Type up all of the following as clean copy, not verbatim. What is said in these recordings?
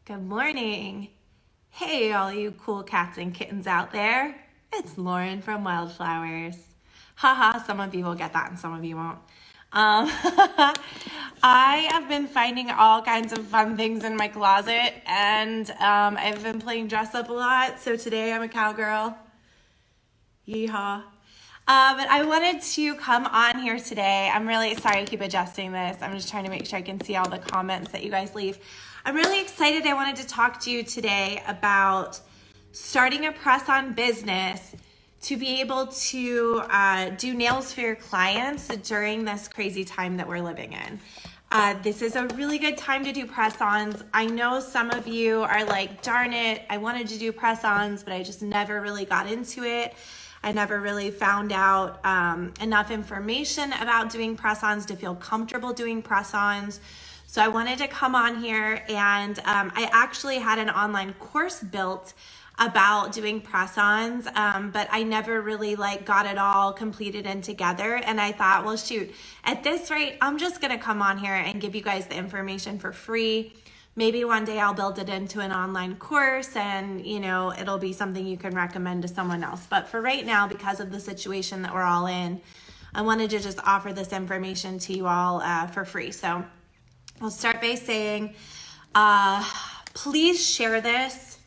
Good morning. Hey, all you cool cats and kittens out there. It's Lauren from Wildflowers. Haha, some of you will get that and some of you won't. I have been finding all kinds of fun things in my closet, and I've been playing dress up a lot, so today I'm a cowgirl. Yeehaw. But I wanted to come on here today. I'm really excited to keep adjusting this. I'm just trying to make sure I can see all the comments that you guys leave. I'm really excited. I wanted to talk to you today about starting a press-on business to be able to do nails for your clients during this crazy time that we're living in. This is a really good time to do press-ons. I know some of you are like, darn it, I wanted to do press-ons, but I just never really got into it. I never really found out enough information about doing press-ons to feel comfortable doing press-ons. So I wanted to come on here, and I actually had an online course built about doing press-ons, but I never really got it all completed and together. And I thought, well, shoot, at this rate, I'm just gonna come on here and give you guys the information for free. Maybe one day I'll build it into an online course, and it'll be something you can recommend to someone else. But for right now, because of the situation that we're all in, I wanted to just offer this information to you all for free. So I'll start by saying, please share this.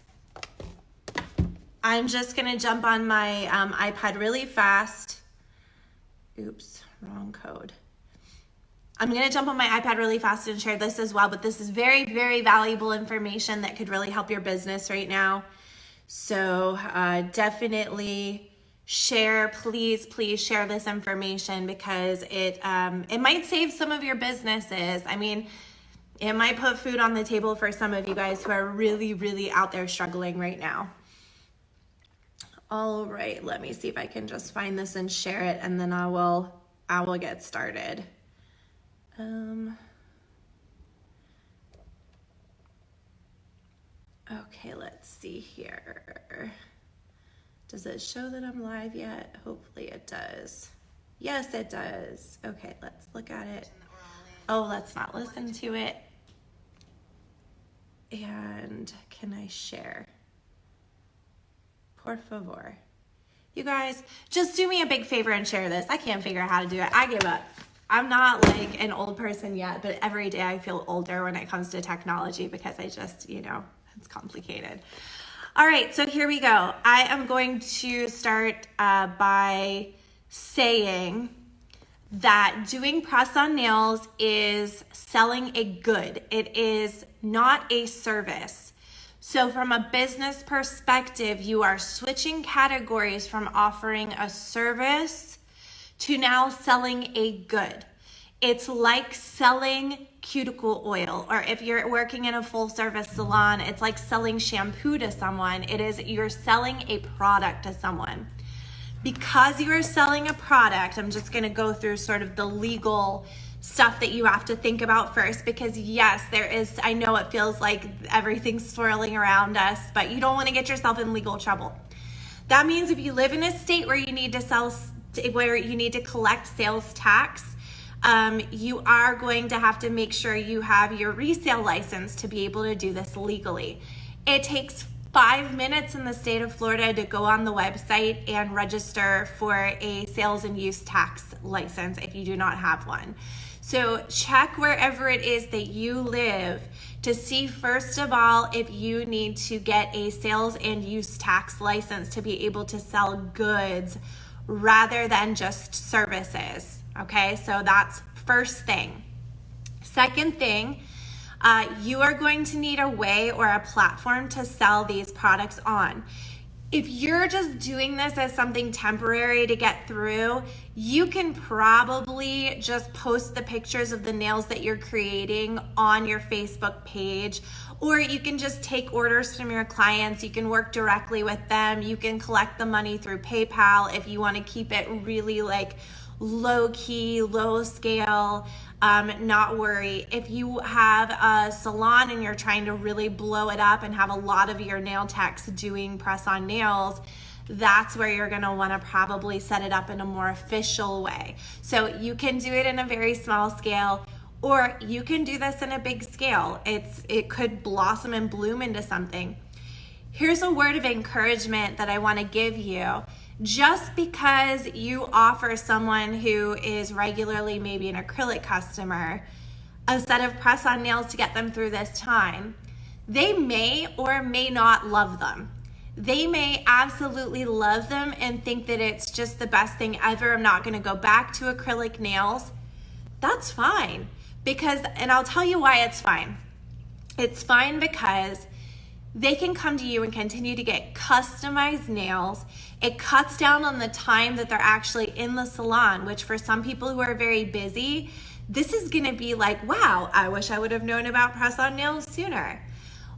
I'm just gonna jump on my iPad really fast. Oops, wrong code. I'm gonna jump on my iPad really fast and share this as well, but this is very, very valuable information that could really help your business right now. So definitely share, please share this information, because it might save some of your businesses. I mean, it might put food on the table for some of you guys who are really, really out there struggling right now. All right, let me see if I can just find this and share it, and then I will get started. Okay, let's see here. Does it show that I'm live yet? Hopefully it does. Yes, it does. Okay, let's look at it. Oh, let's not listen to it. And can I share? Por favor. You guys, just do me a big favor and share this. I can't figure out how to do it. I give up. I'm not like an old person yet, but every day I feel older when it comes to technology, because I just, it's complicated. All right, so here we go. I am going to start by saying that doing press-on nails is selling a good. It is not a service. So from a business perspective, you are switching categories from offering a service to now selling a good. It's like selling cuticle oil, or if you're working in a full service salon, it's like selling shampoo to someone. You're selling a product to someone. Because you are selling a product, I'm just gonna go through sort of the legal stuff that you have to think about first, because yes, I know it feels like everything's swirling around us, but you don't wanna get yourself in legal trouble. That means if you live in a state where you need to collect sales tax, you are going to have to make sure you have your resale license to be able to do this legally. It takes 5 minutes in the state of Florida to go on the website and register for a sales and use tax license if you do not have one. So check wherever it is that you live to see, first of all, if you need to get a sales and use tax license to be able to sell goods rather than just services. Okay, so that's first thing. Second thing, you are going to need a way or a platform to sell these products on. If you're just doing this as something temporary to get through, you can probably just post the pictures of the nails that you're creating on your Facebook page, or you can just take orders from your clients. You can work directly with them. You can collect the money through PayPal if you want to keep it really low key, low scale. Not worry. If you have a salon and you're trying to really blow it up and have a lot of your nail techs doing press-on nails, that's where you're gonna wanna probably set it up in a more official way. So you can do it in a very small scale, Or you can do this in a big scale. It could blossom and bloom into something. Here's a word of encouragement that I want to give you. Just because you offer someone who is regularly maybe an acrylic customer a set of press-on nails to get them through this time, they may or may not love them. They may absolutely love them and think that it's just the best thing ever. I'm not going to go back to acrylic nails. That's fine, because, and I'll tell you why it's fine. It's fine because they can come to you and continue to get customized nails. It cuts down on the time that they're actually in the salon, which for some people who are very busy, this is gonna be like, wow, I wish I would have known about press-on nails sooner.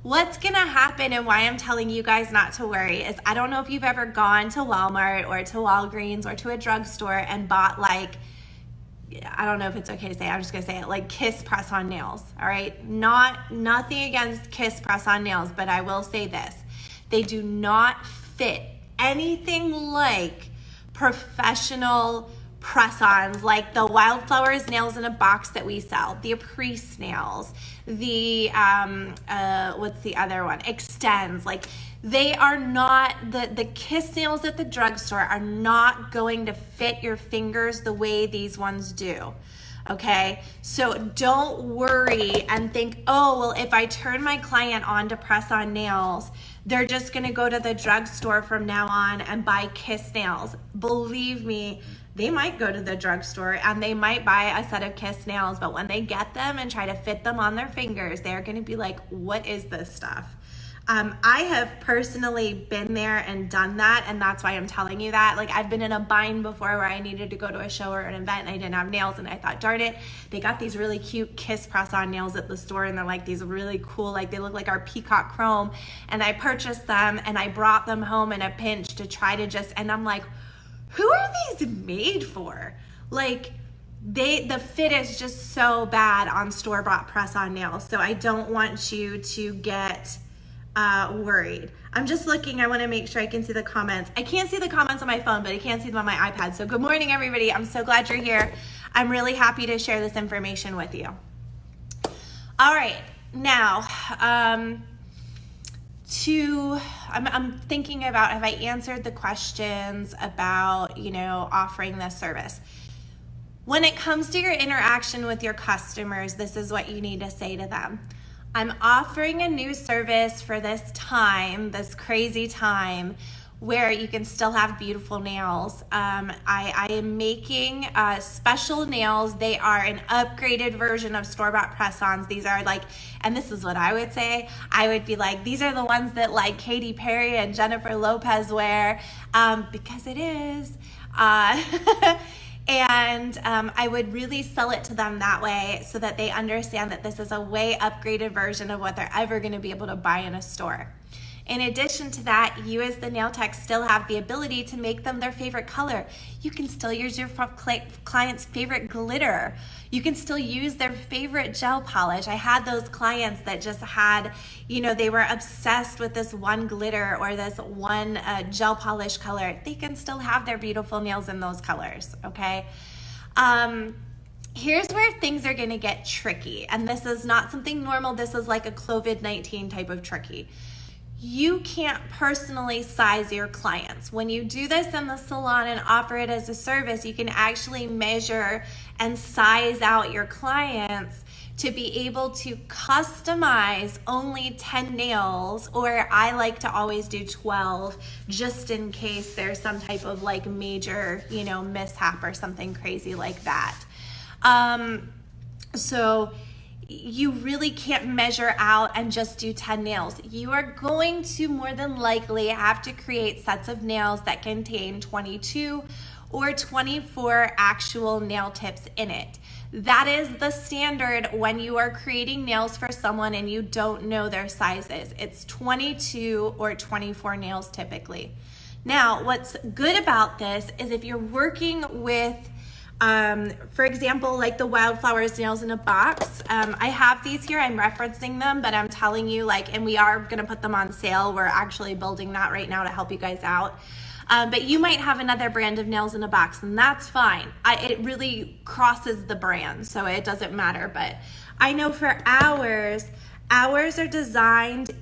What's gonna happen, and why I'm telling you guys not to worry, is I don't know if you've ever gone to Walmart or to Walgreens or to a drugstore and bought, like, I don't know if it's okay to say, I'm just gonna say it, like Kiss press-on nails, all right? Nothing against Kiss press-on nails, but I will say this. They do not fit anything like professional press-ons, like the Wildflowers nails in a box that we sell, the Caprice nails, the, what's the other one? Extends. Like, they are not, the Kiss nails at the drugstore are not going to fit your fingers the way these ones do. Okay, so don't worry and think, oh, well, if I turn my client on to press-on nails, they're just gonna go to the drugstore from now on and buy Kiss nails. Believe me, they might go to the drugstore and they might buy a set of Kiss nails, but when they get them and try to fit them on their fingers, they're gonna be like, what is this stuff? I have personally been there and done that, and that's why I'm telling you that. Like, I've been in a bind before where I needed to go to a show or an event and I didn't have nails, and I thought, darn it, they got these really cute Kiss press-on nails at the store, and they're like these really cool, like they look like our peacock chrome, and I purchased them and I brought them home in a pinch to try to just, and I'm like, who are these made for? Like, the fit is just so bad on store-bought press-on nails, so I don't want you to get worried. I'm just looking, I want to make sure I can see the comments. I can't see the comments on my phone, but I can see them on my iPad. So good morning, everybody. I'm so glad you're here. I'm really happy to share this information with you. All right, now, I'm thinking about, have I answered the questions about, you know, offering this service? When it comes to your interaction with your customers, this is what you need to say to them. I'm offering a new service for this time, this crazy time, where you can still have beautiful nails. I am making special nails. They are an upgraded version of store-bought press-ons. These are like, and this is what I would say, I would be like, these are the ones that like Katy Perry and Jennifer Lopez wear, because it is. And I would really sell it to them that way so that they understand that this is a way upgraded version of what they're ever going to be able to buy in a store. In addition to that, you as the nail tech still have the ability to make them their favorite color. You can still use your client's favorite glitter. You can still use their favorite gel polish. I had those clients that just had, you know, they were obsessed with this one glitter or this one gel polish color. They can still have their beautiful nails in those colors, okay? Here's where things are gonna get tricky, and this is not something normal. This is like a COVID-19 type of tricky. You can't personally size your clients. When you do this in the salon and offer it as a service, you can actually measure and size out your clients to be able to customize only 10 nails, or I like to always do 12 just in case there's some type of like major, you know, mishap or something crazy like that. So you really can't measure out and just do 10 nails. You are going to more than likely have to create sets of nails that contain 22 or 24 actual nail tips in it. That is the standard when you are creating nails for someone and you don't know their sizes. It's 22 or 24 nails typically. Now, what's good about this is if you're working with for example, like the Wildflowers nails in a box. I have these here, I'm referencing them, but I'm telling you, like, and we are gonna put them on sale. We're actually building that right now to help you guys out. But you might have another brand of nails in a box, and that's fine. It really crosses the brand, so it doesn't matter. But I know for ours are designed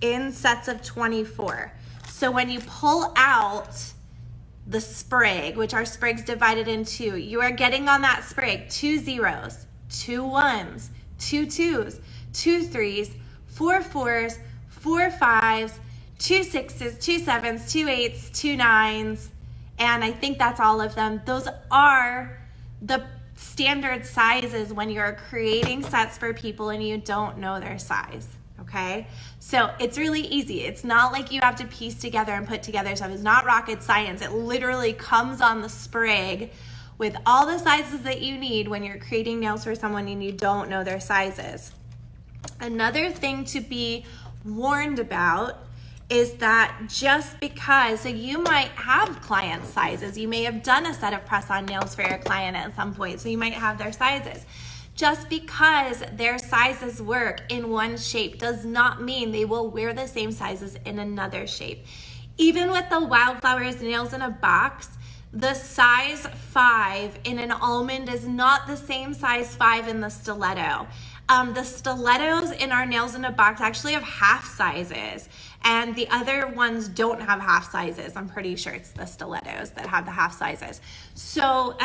in sets of 24. So when you pull out the sprig, which our sprig's divided in two, you are getting on that sprig 2 zeros, 2 ones, 2 twos, 2 threes, 4 fours, 4 fives, 2 sixes, 2 sevens, 2 eights, 2 nines, and I think that's all of them. Those are the standard sizes when you're creating sets for people and you don't know their size, okay? So it's really easy. It's not like you have to piece together and put together stuff. It's not rocket science. It literally comes on the sprig with all the sizes that you need when you're creating nails for someone and you don't know their sizes. Another thing to be warned about is that just because, so you might have client sizes, you may have done a set of press-on nails for your client at some point, so you might have their sizes. Just because their sizes work in one shape does not mean they will wear the same sizes in another shape. Even with the Wildflowers nails in a box, the size 5 in an almond is not the same size 5 in the stiletto. The stilettos in our nails in a box actually have half sizes, and the other ones don't have half sizes. I'm pretty sure it's the stilettos that have the half sizes. So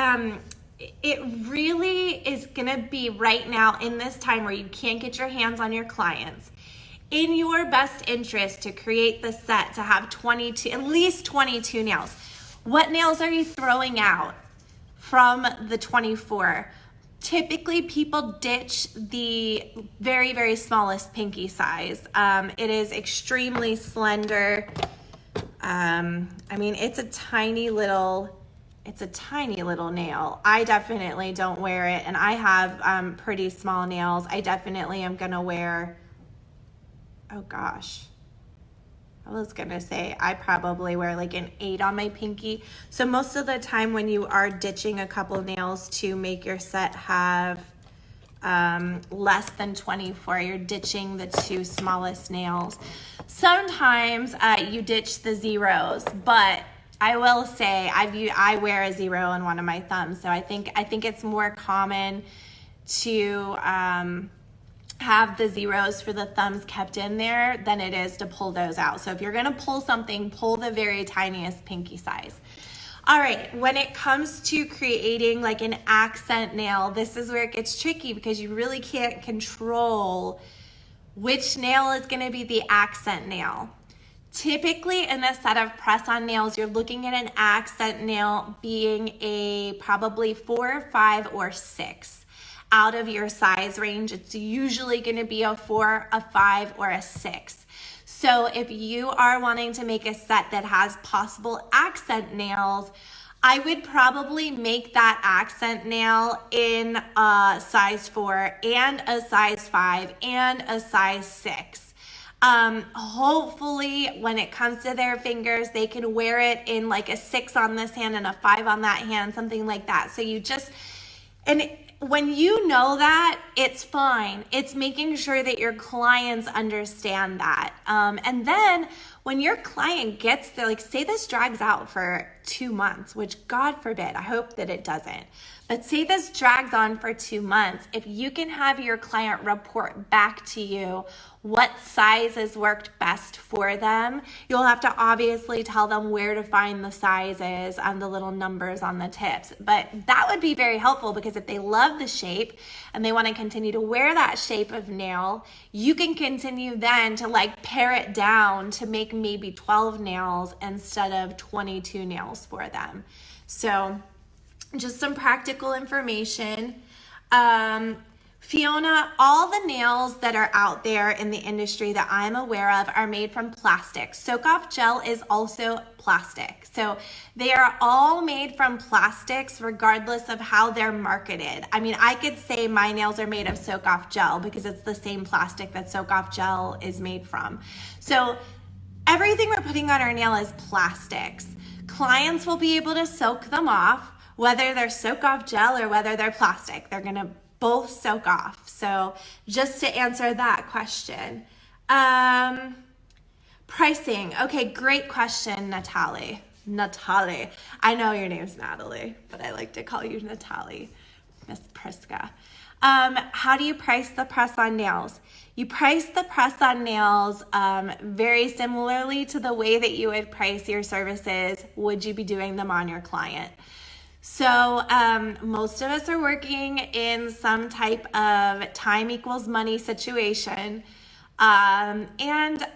it really is gonna be right now in this time where you can't get your hands on your clients, in your best interest to create the set to have 22, at least 22 nails. What nails are you throwing out from the 24? Typically people ditch the very, very smallest pinky size. It is extremely slender. I mean, it's a tiny little nail. I definitely don't wear it, and I have pretty small nails. I definitely am gonna wear, oh gosh, I was gonna say I probably wear like an 8 on my pinky. So most of the time when you are ditching a couple nails to make your set have less than 24, you're ditching the 2 smallest nails. Sometimes you ditch the zeros, but I will say I wear a 0 on one of my thumbs, so I think it's more common to have the zeros for the thumbs kept in there than it is to pull those out. So if you're gonna pull something, pull the very tiniest pinky size. All right, when it comes to creating like an accent nail, this is where it gets tricky because you really can't control which nail is gonna be the accent nail. Typically in a set of press-on nails, you're looking at an accent nail being a probably 4, 5, or 6. Out of your size range, it's usually going to be a 4, a 5, or a 6. So if you are wanting to make a set that has possible accent nails, I would probably make that accent nail in a size 4 and a size 5 and a size 6. Hopefully when it comes to their fingers, they can wear it in like a 6 on this hand and a 5 on that hand, something like that. So you just, when you know that, it's fine. It's making sure that your clients understand that. And then when your client gets there, like say this drags out for 2 months, which God forbid, I hope that it doesn't. But say this drags on for 2 months, if you can have your client report back to you what sizes worked best for them, you'll have to obviously tell them where to find the sizes and the little numbers on the tips. But that would be very helpful because if they love the shape and they want to continue to wear that shape of nail, you can continue then to like pare it down to make maybe 12 nails instead of 22 nails for them. So just some practical information. Fiona, all the nails that are out there in the industry that I'm aware of are made from plastic. Soak-off gel is also plastic. So they are all made from plastics regardless of how they're marketed. I mean, I could say my nails are made of soak-off gel because it's the same plastic that soak-off gel is made from. So everything we're putting on our nail is plastics. Clients will be able to soak them off, whether they're soak-off gel or whether they're plastic. They're gonna both soak off. So just to answer that question. Pricing. Okay, great question, Natalie. Natalie. I know your name's Natalie, but I like to call you Natalie, Miss Priska. How do you price the press-on nails? You price the press-on nails very similarly to the way that you would price your services would you be doing them on your client. So most of us are working in some type of time equals money situation. And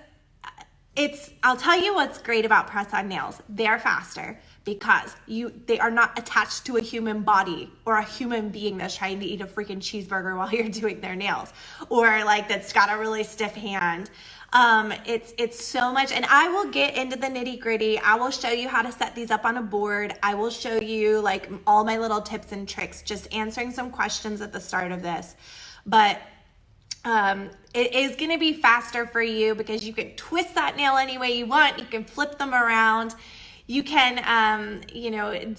I'll tell you what's great about press-on nails. They're faster because they are not attached to a human body or a human being that's trying to eat a freaking cheeseburger while you're doing their nails, or like that's got a really stiff hand. It's so much, and I will get into the nitty gritty. I will show you how to set these up on a board. I will show you like all my little tips and tricks, just answering some questions at the start of this. But it is going to be faster for you because you can twist that nail any way you want. You can flip them around. You can,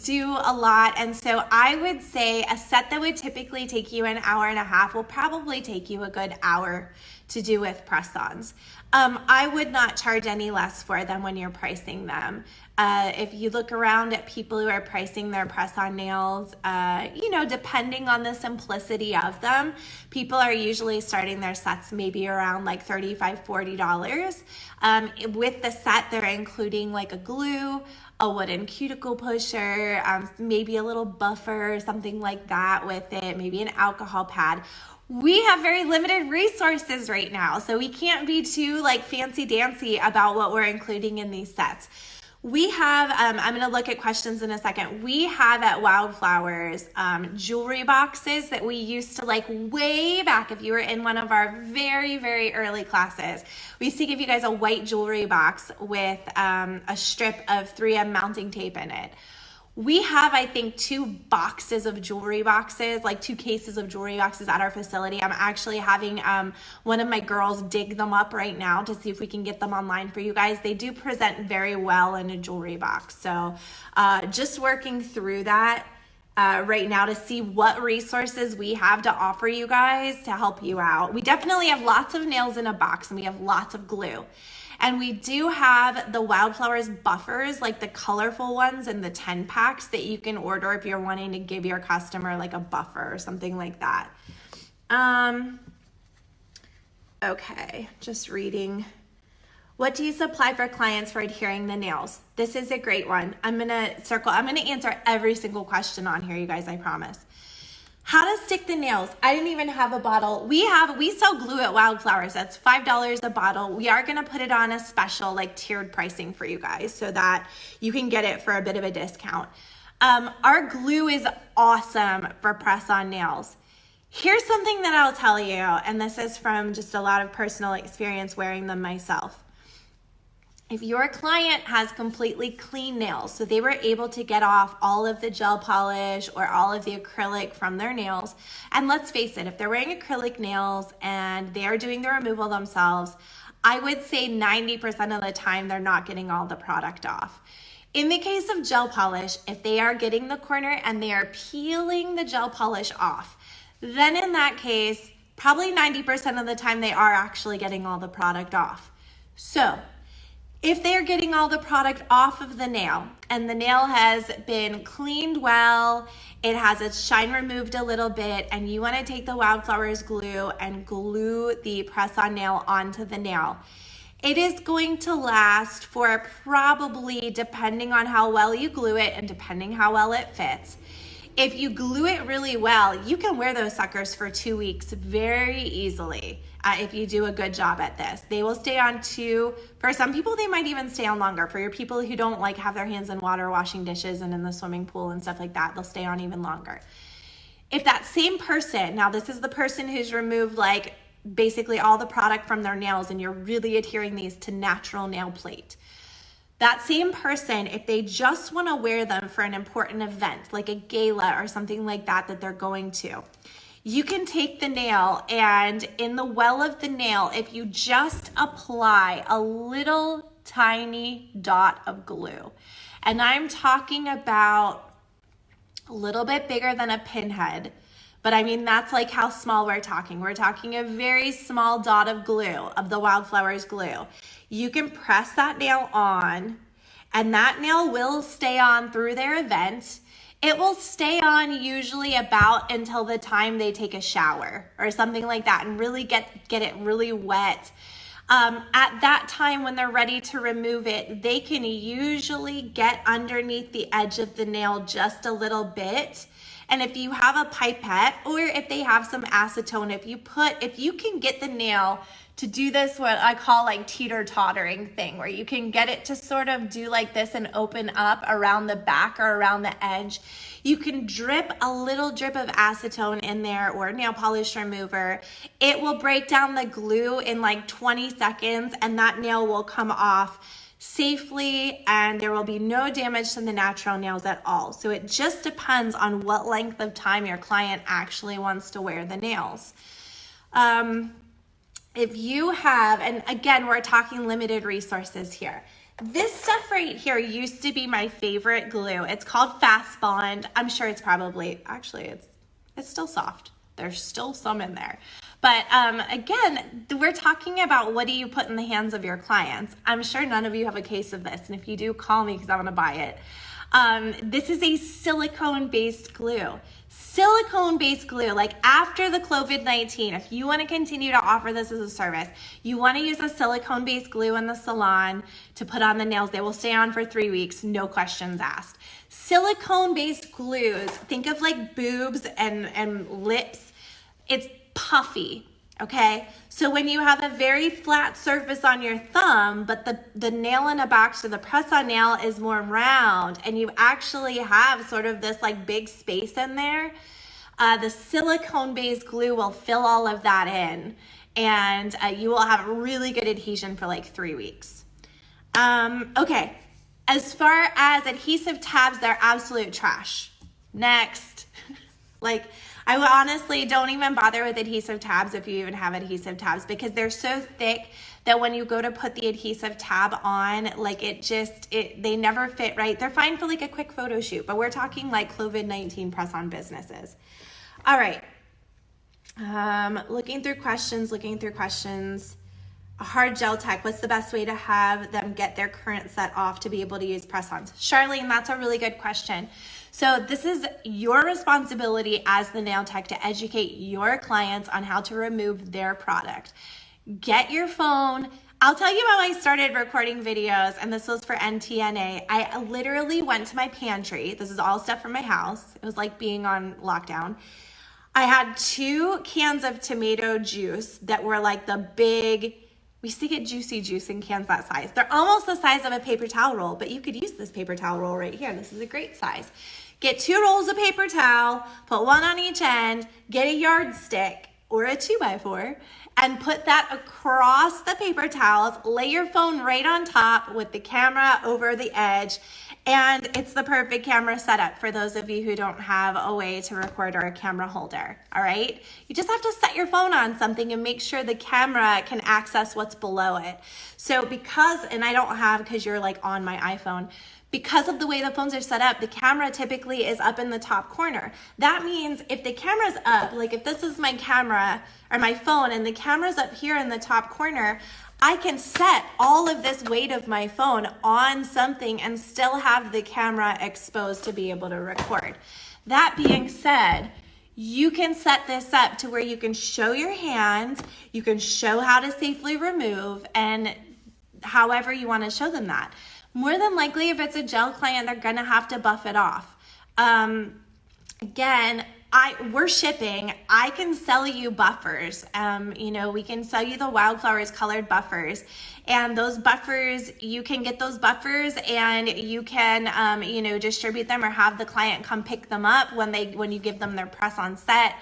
do a lot. And so I would say a set that would typically take you an hour and a half will probably take you a good hour to do with press-ons. I would not charge any less for them when you're pricing them. If you look around at people who are pricing their press-on nails, depending on the simplicity of them, people are usually starting their sets maybe around like $35, $40. With the set, they're including like a glue, a wooden cuticle pusher, maybe a little buffer, something like that with it, maybe an alcohol pad. We have very limited resources right now, so we can't be too like fancy dancy about what we're including in these sets. We have, I'm going to look at questions in a second. We have at Wildflowers jewelry boxes that we used to like way back. If you were in one of our very, very early classes, we used to give you guys a white jewelry box with a strip of 3M mounting tape in it. We have, I think, 2 boxes of jewelry boxes, like 2 cases of jewelry boxes at our facility. I'm actually having one of my girls dig them up right now to see if we can get them online for you guys. They do present very well in a jewelry box. So just working through that right now to see what resources we have to offer you guys to help you out. We definitely have lots of nails in a box and we have lots of glue. And we do have the Wildflowers buffers, like the colorful ones and the 10 packs that you can order if you're wanting to give your customer like a buffer or something like that. Okay, just reading. What do you supply for clients for adhering the nails? This is a great one. I'm gonna answer every single question on here, you guys, I promise. How to stick the nails. I didn't even have a bottle. We sell glue at Wildflowers. That's $5 a bottle. We are going to put it on a special like tiered pricing for you guys so that you can get it for a bit of a discount. Our glue is awesome for press-on nails. Here's something that I'll tell you, and this is from just a lot of personal experience wearing them myself. If your client has completely clean nails, so they were able to get off all of the gel polish or all of the acrylic from their nails, and let's face it, if they're wearing acrylic nails and they're doing the removal themselves, I would say 90% of the time they're not getting all the product off. In the case of gel polish, if they are getting the corner and they are peeling the gel polish off, then in that case, probably 90% of the time they are actually getting all the product off. So, if they're getting all the product off of the nail and the nail has been cleaned well, it has its shine removed a little bit, and you want to take the Wildflowers glue and glue the press-on nail onto the nail, it is going to last for probably, depending on how well you glue it and depending how well it fits. If you glue it really well, you can wear those suckers for 2 weeks very easily. If you do a good job at this, they will stay on for some people, they might even stay on longer. For your people who don't like have their hands in water, washing dishes and in the swimming pool and stuff like that, they'll stay on even longer. If that same person, now this is the person who's removed like basically all the product from their nails and you're really adhering these to natural nail plate. That same person, if they just want to wear them for an important event, like a gala or something like that they're going to, you can take the nail and in the well of the nail, if you just apply a little tiny dot of glue, and I'm talking about a little bit bigger than a pinhead, but I mean, that's like how small we're talking. We're talking a very small dot of glue, of the Wildflowers glue. You can press that nail on, and that nail will stay on through their event. It will stay on usually about until the time they take a shower or something like that and really get it really wet. At that time when they're ready to remove it, they can usually get underneath the edge of the nail just a little bit. And if you have a pipette or if they have some acetone, if you can get the nail to do this, what I call like teeter-tottering thing, where you can get it to sort of do like this and open up around the back or around the edge, you can drip a little drip of acetone in there or nail polish remover. It will break down the glue in like 20 seconds and that nail will come off safely and there will be no damage to the natural nails at all. So it just depends on what length of time your client actually wants to wear the nails. If you have, and again, we're talking limited resources here. This stuff right here used to be my favorite glue. It's called Fast Bond. I'm sure it's probably, actually it's still soft. There's still some in there. But again, we're talking about what do you put in the hands of your clients. I'm sure none of you have a case of this, and if you do, call me because I want to buy it. This is a silicone-based glue. Silicone-based glue, like after the COVID-19, if you want to continue to offer this as a service, you want to use a silicone-based glue in the salon to put on the nails. They will stay on for 3 weeks, no questions asked. Silicone-based glues, think of like boobs and lips. It's puffy, okay? So when you have a very flat surface on your thumb, but the nail in the back, so the press-on nail is more round, and you actually have sort of this like big space in there, the silicone-based glue will fill all of that in, and you will have really good adhesion for like 3 weeks. Okay, as far as adhesive tabs, they're absolute trash. Next. Like, I would honestly don't even bother with adhesive tabs if you even have adhesive tabs, because they're so thick that when you go to put the adhesive tab on, like they never fit right. They're fine for like a quick photo shoot, but we're talking like COVID-19 press-on businesses. All right. Looking through questions. A hard gel tech, what's the best way to have them get their current set off to be able to use press-ons? Charlene, that's a really good question. So this is your responsibility as the nail tech to educate your clients on how to remove their product. Get your phone. I'll tell you how I started recording videos, and this was for NTNA. I literally went to my pantry. This is all stuff from my house. It was like being on lockdown. I had 2 cans of tomato juice that were like the big, we used to get Juicy Juice in cans that size. They're almost the size of a paper towel roll, but you could use this paper towel roll right here. This is a great size. Get 2 rolls of paper towel, put 1 on each end, get a yardstick or a 2x4, and put that across the paper towels. Lay your phone right on top with the camera over the edge, and it's the perfect camera setup for those of you who don't have a way to record or a camera holder, all right? You just have to set your phone on something and make sure the camera can access what's below it. So and I don't have, because you're like on my iPhone, because of the way the phones are set up, the camera typically is up in the top corner. That means if the camera's up, like if this is my camera or my phone and the camera's up here in the top corner, I can set all of this weight of my phone on something and still have the camera exposed to be able to record. That being said, you can set this up to where you can show your hand, you can show how to safely remove, and however you want to show them that. More than likely, if it's a gel client, they're gonna have to buff it off. Again, we're shipping. I can sell you buffers. We can sell you the Wildflowers colored buffers, and those buffers, you can get those buffers and you can, distribute them or have the client come pick them up when you give them their press-on set.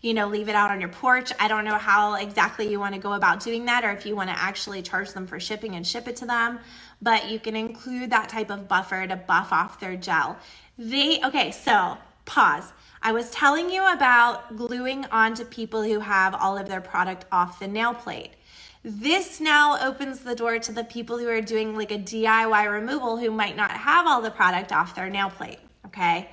Leave it out on your porch. I don't know how exactly you want to go about doing that, or if you want to actually charge them for shipping and ship it to them, but you can include that type of buffer to buff off their gel. Okay, so pause. I was telling you about gluing onto people who have all of their product off the nail plate. This now opens the door to the people who are doing like a DIY removal who might not have all the product off their nail plate, okay?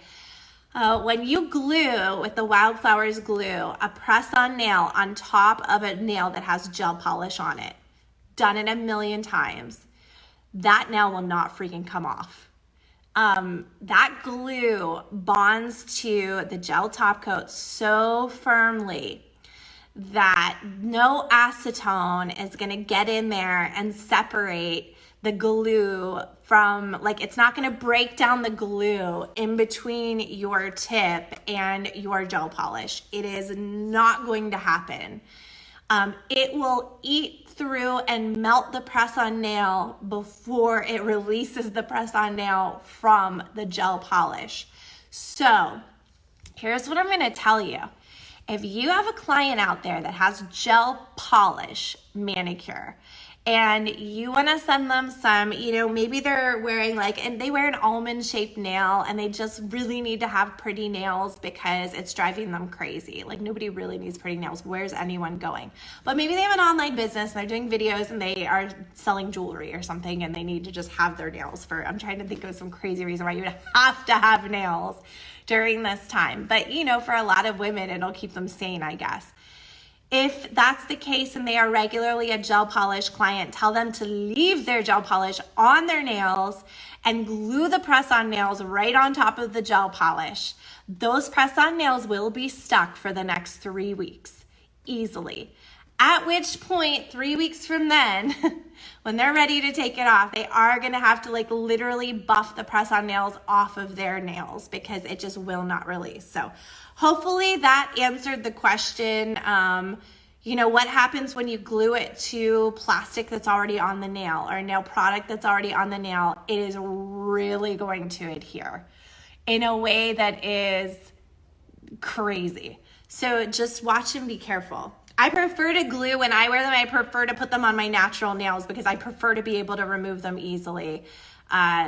When you glue with the Wildflowers glue a press-on nail on top of a nail that has gel polish on it, done it a million times, that nail will not freaking come off. That glue bonds to the gel top coat so firmly that no acetone is going to get in there and separate the glue from, like, it's not going to break down the glue in between your tip and your gel polish. It is not going to happen. It will eat through and melt the press-on nail before it releases the press-on nail from the gel polish. So here's what I'm going to tell you. If you have a client out there that has gel polish manicure and you want to send them some, you know, maybe they're wearing and they wear an almond shaped nail and they just really need to have pretty nails because it's driving them crazy. Like, nobody really needs pretty nails. Where's anyone going? But maybe they have an online business and they're doing videos and they are selling jewelry or something and they need to just have their nails I'm trying to think of some crazy reason why you would have to have nails during this time. But, you know, for a lot of women, it'll keep them sane, I guess. If that's the case and they are regularly a gel polish client, tell them to leave their gel polish on their nails and glue the press-on nails right on top of the gel polish. Those press-on nails will be stuck for the next 3 weeks, easily. At which point, 3 weeks from then, when they're ready to take it off, they are going to have to literally buff the press-on nails off of their nails because it just will not release. So hopefully that answered the question. You know, what happens when you glue it to plastic that's already on the nail or nail product that's already on the nail? It is really going to adhere in a way that is crazy. So just watch and be careful. I prefer to glue when I wear them. I prefer to put them on my natural nails because I prefer to be able to remove them easily.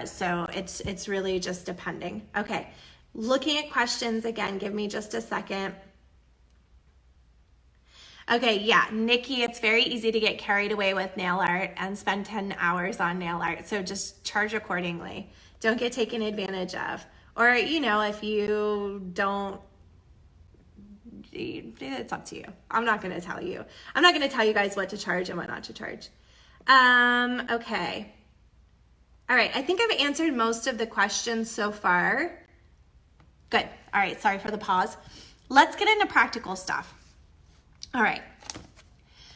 So it's really just depending. Okay, looking at questions again, give me just a second. Okay, yeah, Nikki, it's very easy to get carried away with nail art and spend 10 hours on nail art. So just charge accordingly. Don't get taken advantage of. Or, you know, if you don't, it's up to you. I'm not going to tell you. I'm not going to tell you guys what to charge and what not to charge. Okay. All right, I think I've answered most of the questions so far. Good. All right, sorry for the pause. Let's get into practical stuff. All right.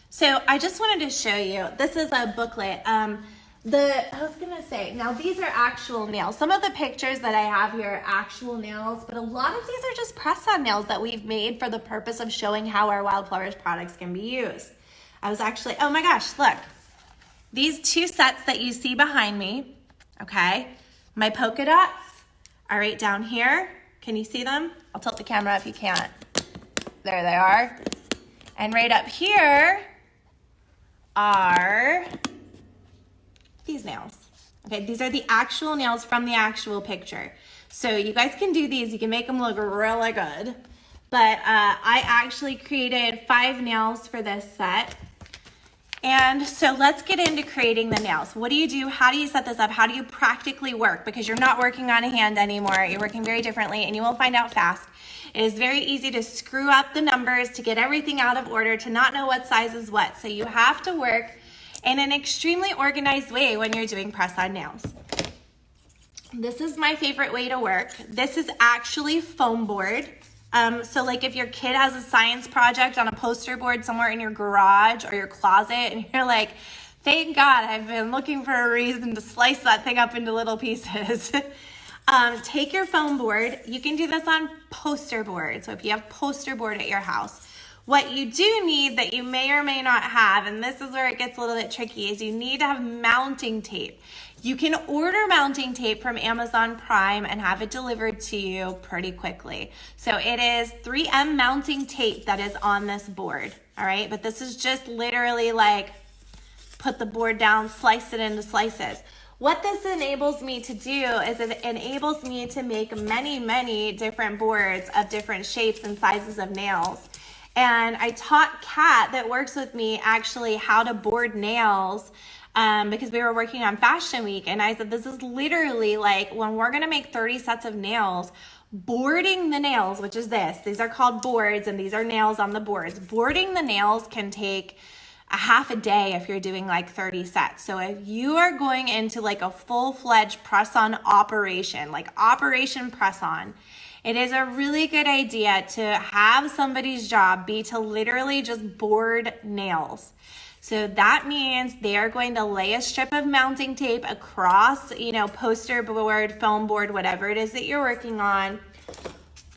So I just wanted to show you, this is a booklet. I was gonna say, now these are actual nails. Some of the pictures that I have here are actual nails, but a lot of these are just press-on nails that we've made for the purpose of showing how our Wildflowers products can be used. I was actually, oh my gosh, look. These two sets that you see behind me, okay? My polka dots are right down here. Can you see them? I'll tilt the camera if you can't. There they are. And right up here are these nails. Okay, these are the actual nails from the actual picture. So you guys can do these. You can make them look really good. But I actually created 5 nails for this set. And so let's get into creating the nails. What do you do? How do you set this up? How do you practically work? Because you're not working on a hand anymore. You're working very differently, and you will find out fast. It is very easy to screw up the numbers, to get everything out of order, to not know what size is what. So you have to work in an extremely organized way when you're doing press-on nails. This is my favorite way to work. This is actually foam board. So like if your kid has a science project on a poster board somewhere in your garage or your closet and you're like, thank God I've been looking for a reason to slice that thing up into little pieces. Take your foam board. You can do this on poster board. So if you have poster board at your house, what you do need that you may or may not have, and this is where it gets a little bit tricky, is you need to have mounting tape. You can order mounting tape from Amazon Prime and have it delivered to you pretty quickly. So it is 3M mounting tape that is on this board, all right? But this is just literally like put the board down, slice it into slices. What this enables me to do is it enables me to make many, many different boards of different shapes and sizes of nails. And I taught Kat that works with me actually how to board nails because we were working on Fashion Week, and I said, this is literally like when we're gonna make 30 sets of nails, boarding the nails, which is this, these are called boards and these are nails on the boards. Boarding the nails can take a half a day if you're doing like 30 sets. So if you are going into like a full-fledged press-on operation, like Operation Press-On, it is a really good idea to have somebody's job be to literally just board nails. So that means they are going to lay a strip of mounting tape across, poster board, foam board, whatever it is that you're working on.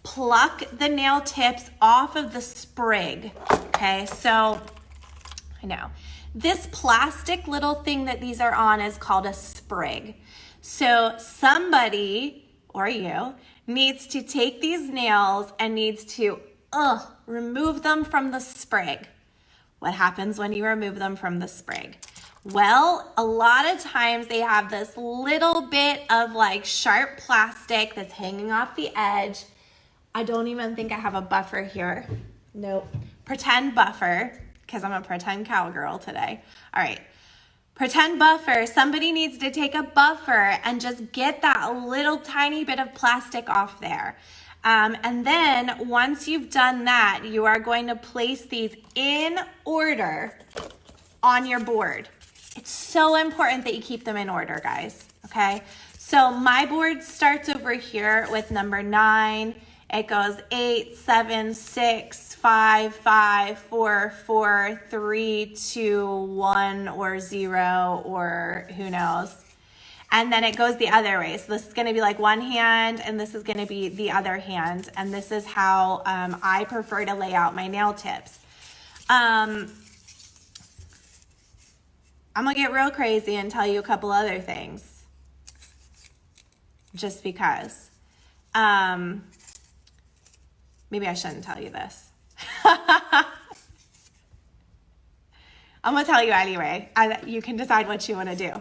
Pluck the nail tips off of the sprig. Okay, so I know this plastic little thing that these are on is called a sprig. So somebody, or you, needs to take these nails and needs to remove them from the sprig. What happens when you remove them from the sprig? Well, a lot of times they have this little bit of like sharp plastic that's hanging off the edge. I don't even think I have a buffer here. Nope. Pretend buffer, because I'm a pretend cowgirl today. All right. Pretend buffer. Somebody needs to take a buffer and just get that little tiny bit of plastic off there. And then once you've done that, you are going to place these in order on your board. It's so important that you keep them in order, guys, okay? So my board starts over here with number 9. It goes 8, 7, 6, 5, 5, 4, 4, 3, 2, 1, or 0, or who knows. And then it goes the other way. So this is going to be like one hand, and this is going to be the other hand. And this is how I prefer to lay out my nail tips. I'm going to get real crazy and tell you a couple other things. Just because. Maybe I shouldn't tell you this. I'm going to tell you anyway. You can decide what you want to do.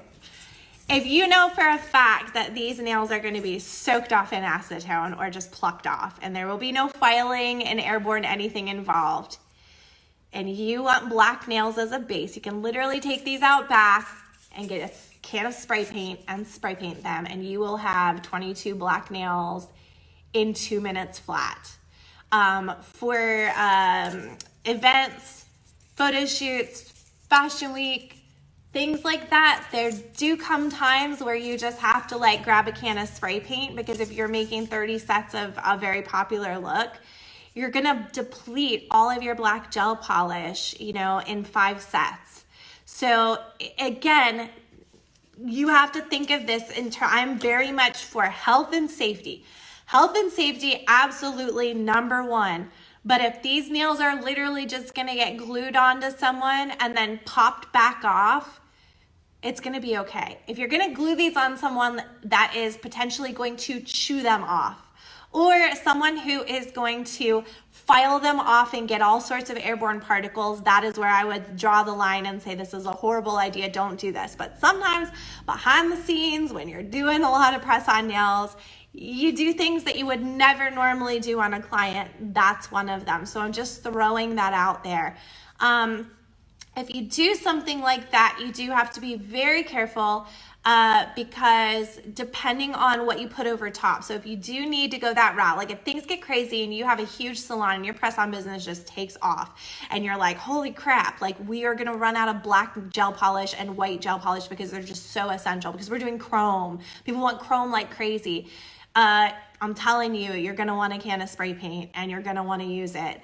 If you know for a fact that these nails are going to be soaked off in acetone or just plucked off, and there will be no filing and airborne anything involved, and you want black nails as a base, you can literally take these out back and get a can of spray paint and spray paint them, and you will have 22 black nails in 2 minutes flat. For events, photo shoots, fashion week, things like that, there do come times where you just have to like grab a can of spray paint, because if you're making 30 sets of a very popular look, you're gonna deplete all of your black gel polish, in 5 sets. So again, you have to think of this I'm very much for health and safety. Health and safety, absolutely number one. But if these nails are literally just gonna get glued onto someone and then popped back off, it's gonna be okay. If you're gonna glue these on someone that is potentially going to chew them off, or someone who is going to file them off and get all sorts of airborne particles, that is where I would draw the line and say this is a horrible idea, don't do this. But sometimes behind the scenes, when you're doing a lot of press-on nails, you do things that you would never normally do on a client. That's one of them. So I'm just throwing that out there. If you do something like that, you do have to be very careful because depending on what you put over top. So if you do need to go that route, like if things get crazy and you have a huge salon and your press-on business just takes off and you're like, holy crap, like we are gonna run out of black gel polish and white gel polish because they're just so essential, because we're doing chrome. People want chrome like crazy. I'm telling you, you're gonna want a can of spray paint and you're gonna wanna use it.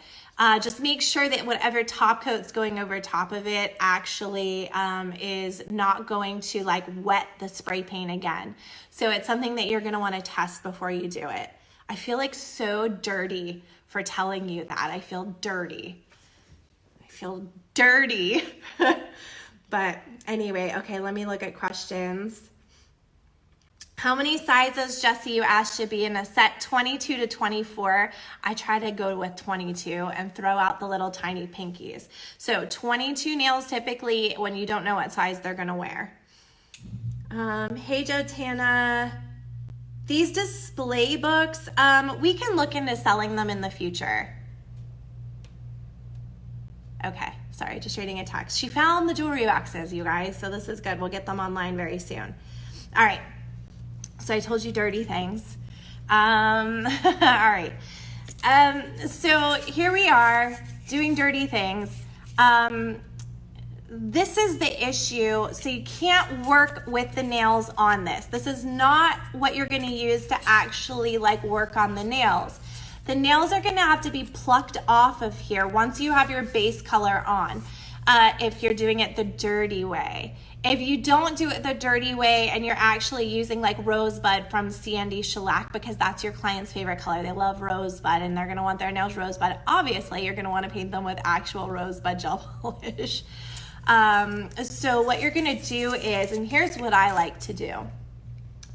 Just make sure that whatever top coat's going over top of it actually is not going to like wet the spray paint again. So it's something that you're gonna wanna test before you do it. I feel like so dirty for telling you that. I feel dirty. But anyway, okay, let me look at questions. How many sizes, Jesse, you asked, should be in a set? 22 to 24. I try to go with 22 and throw out the little tiny pinkies. So 22 nails typically when you don't know what size they're gonna wear. Hey, Jotana. These display books, we can look into selling them in the future. Okay, sorry, just reading a text. She found the jewelry boxes, you guys, so this is good. We'll get them online very soon. All right. So I told you dirty things. All right. So here we are doing dirty things. this is the issue. So you can't work with the nails on this. This is not what you're gonna use to actually like work on the nails. The nails are gonna have to be plucked off of here once you have your base color on, if you're doing it the dirty way. If you don't do it the dirty way and you're actually using like Rosebud from CND Shellac, because that's your client's favorite color, they love Rosebud and they're gonna want their nails Rosebud, obviously you're gonna wanna paint them with actual Rosebud gel polish. So what you're gonna do is, and here's what I like to do.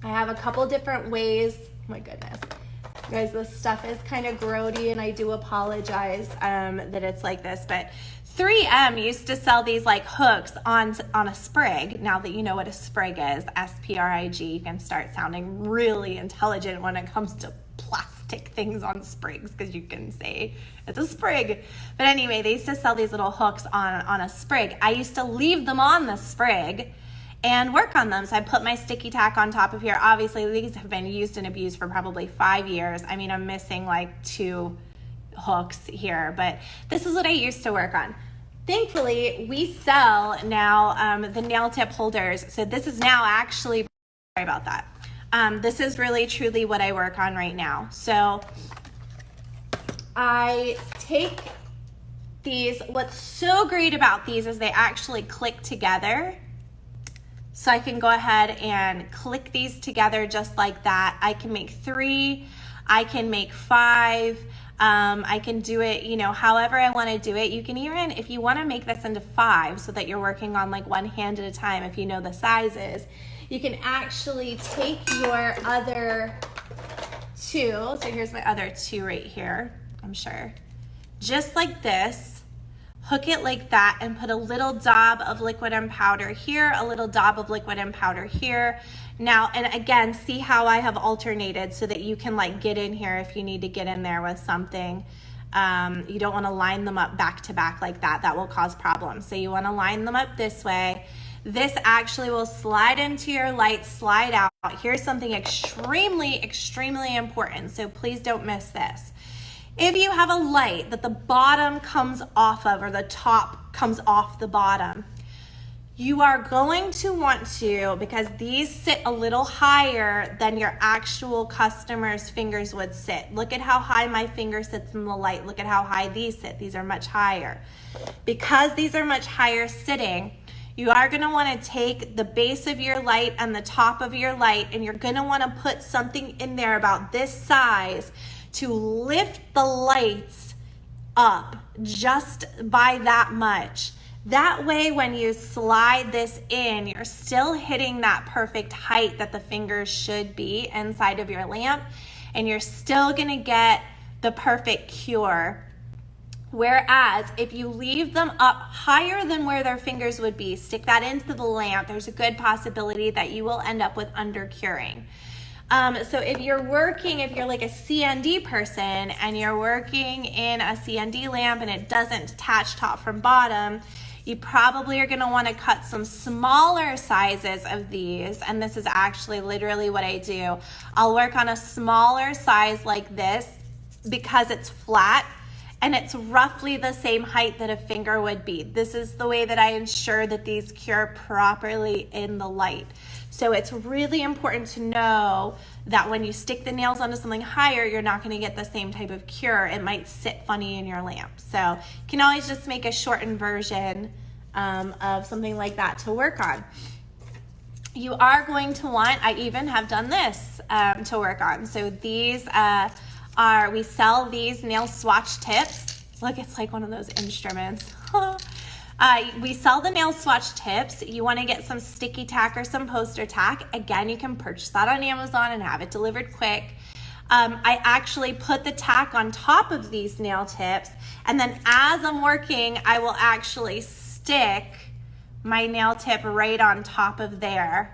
I have a couple different ways. Oh my goodness. Guys, this stuff is kind of grody and I do apologize that it's like this, but 3M used to sell these like hooks on a sprig. Now that you know what a sprig is, S-P-R-I-G, you can start sounding really intelligent when it comes to plastic things on sprigs, because you can say it's a sprig. But anyway, they used to sell these little hooks on a sprig. I used to leave them on the sprig and work on them. So I put my sticky tack on top of here. Obviously, these have been used and abused for probably 5 years. I mean, I'm missing like 2 hooks here, but this is what I used to work on. Thankfully, we sell now the nail tip holders. So this is now actually, sorry about that. This is really truly what I work on right now. So I take these, what's so great about these is they actually click together. So I can go ahead and click these together just like that. I can make 3, I can make 5, I can do it, you know, however I want to do it. You can even, if you want to make this into 5 so that you're working on like one hand at a time, if you know the sizes, you can actually take your other 2. So here's my other 2 right here, I'm sure. Just like this. Hook it like that and put a little dab of liquid and powder here, a little dab of liquid and powder here. Now, and again, see how I have alternated so that you can like get in here if you need to get in there with something. You don't want to line them up back to back like that. That will cause problems. So you want to line them up this way. This actually will slide into your light, slide out. Here's something extremely, extremely important. So please don't miss this. If you have a light that the bottom comes off of or the top comes off the bottom, you are going to want to, because these sit a little higher than your actual customer's fingers would sit. Look at how high my finger sits in the light. Look at how high these sit. These are much higher. Because these are much higher sitting, you are going to want to take the base of your light and the top of your light, and you're going to want to put something in there about this size to lift the lights up just by that much. That way, when you slide this in, you're still hitting that perfect height that the fingers should be inside of your lamp, and you're still gonna get the perfect cure. Whereas if you leave them up higher than where their fingers would be, stick that into the lamp, there's a good possibility that you will end up with under curing. So if you're working, if you're like a CND person and you're working in a CND lamp and it doesn't attach top from bottom, you probably are going to want to cut some smaller sizes of these. And this is actually literally what I do. I'll work on a smaller size like this because it's flat and it's roughly the same height that a finger would be. This is the way that I ensure that these cure properly in the light. So it's really important to know that when you stick the nails onto something higher, you're not going to get the same type of cure. It might sit funny in your lamp. So you can always just make a shortened version of something like that to work on. You are going to want, I even have done this to work on. So these we sell these nail swatch tips. Look, it's like one of those instruments. We sell the nail swatch tips. You want to get some sticky tack or some poster tack. Again, you can purchase that on Amazon and have it delivered quick. I actually put the tack on top of these nail tips, and then as I'm working, I will actually stick my nail tip right on top of there.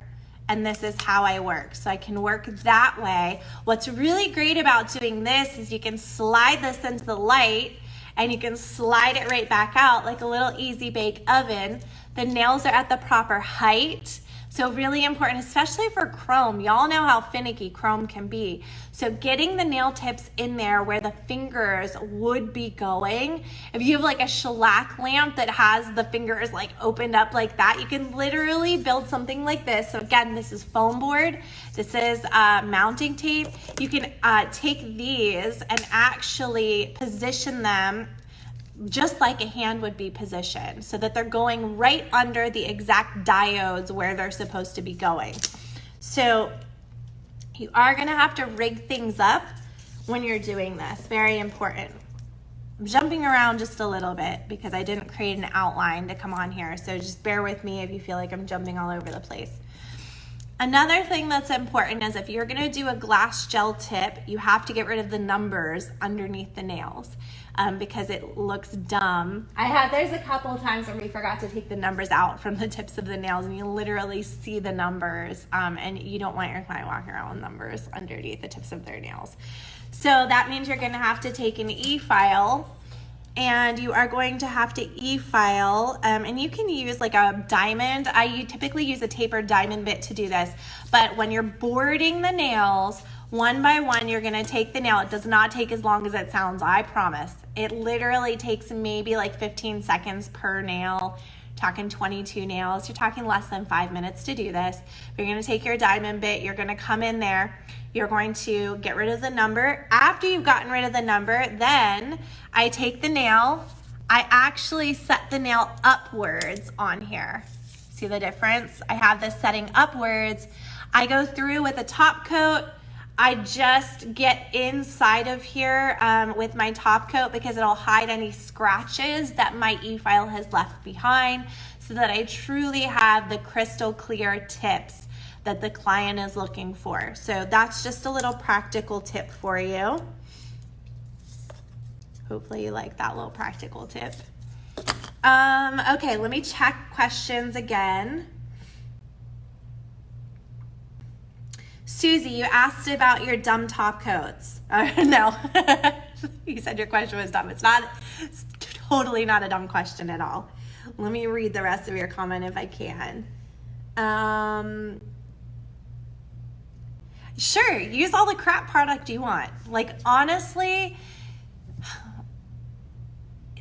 And this is how I work. So I can work that way. What's really great about doing this is you can slide this into the light and you can slide it right back out like a little easy bake oven. The nails are at the proper height. So really important, especially for chrome. Y'all know how finicky chrome can be. So getting the nail tips in there where the fingers would be going. If you have like a shellac lamp that has the fingers like opened up like that, you can literally build something like this. So again, this is foam board. This is mounting tape. You can take these and actually position them just like a hand would be positioned so that they're going right under the exact diodes where they're supposed to be going. So you are gonna have to rig things up when you're doing this, very important. I'm jumping around just a little bit because I didn't create an outline to come on here, so just bear with me if you feel like I'm jumping all over the place. Another thing that's important is if you're gonna do a glass gel tip, you have to get rid of the numbers underneath the nails. Because it looks dumb. There's a couple times where we forgot to take the numbers out from the tips of the nails and you literally see the numbers, and you don't want your client walking around with numbers underneath the tips of their nails. So that means you're gonna have to take an e-file and you are going to have to e-file, and you can use like a diamond. I typically use a tapered diamond bit to do this, but when you're boarding the nails, one by one, you're gonna take the nail. It does not take as long as it sounds, I promise. It literally takes maybe like 15 seconds per nail. Talking 22 nails, you're talking less than 5 minutes to do this. You're gonna take your diamond bit, you're gonna come in there, you're going to get rid of the number. After you've gotten rid of the number, then I take the nail, I actually set the nail upwards on here. See the difference? I have this setting upwards. I go through with a top coat. I just get inside of here with my top coat because it'll hide any scratches that my e-file has left behind so that I truly have the crystal clear tips that the client is looking for. So that's just a little practical tip for you. Hopefully you like that little practical tip. Okay, let me check questions again. Susie, you asked about your dumb top coats. No, you said your question was dumb. It's totally not a dumb question at all. Let me read the rest of your comment if I can. Sure, use all the crap product you want. Like honestly,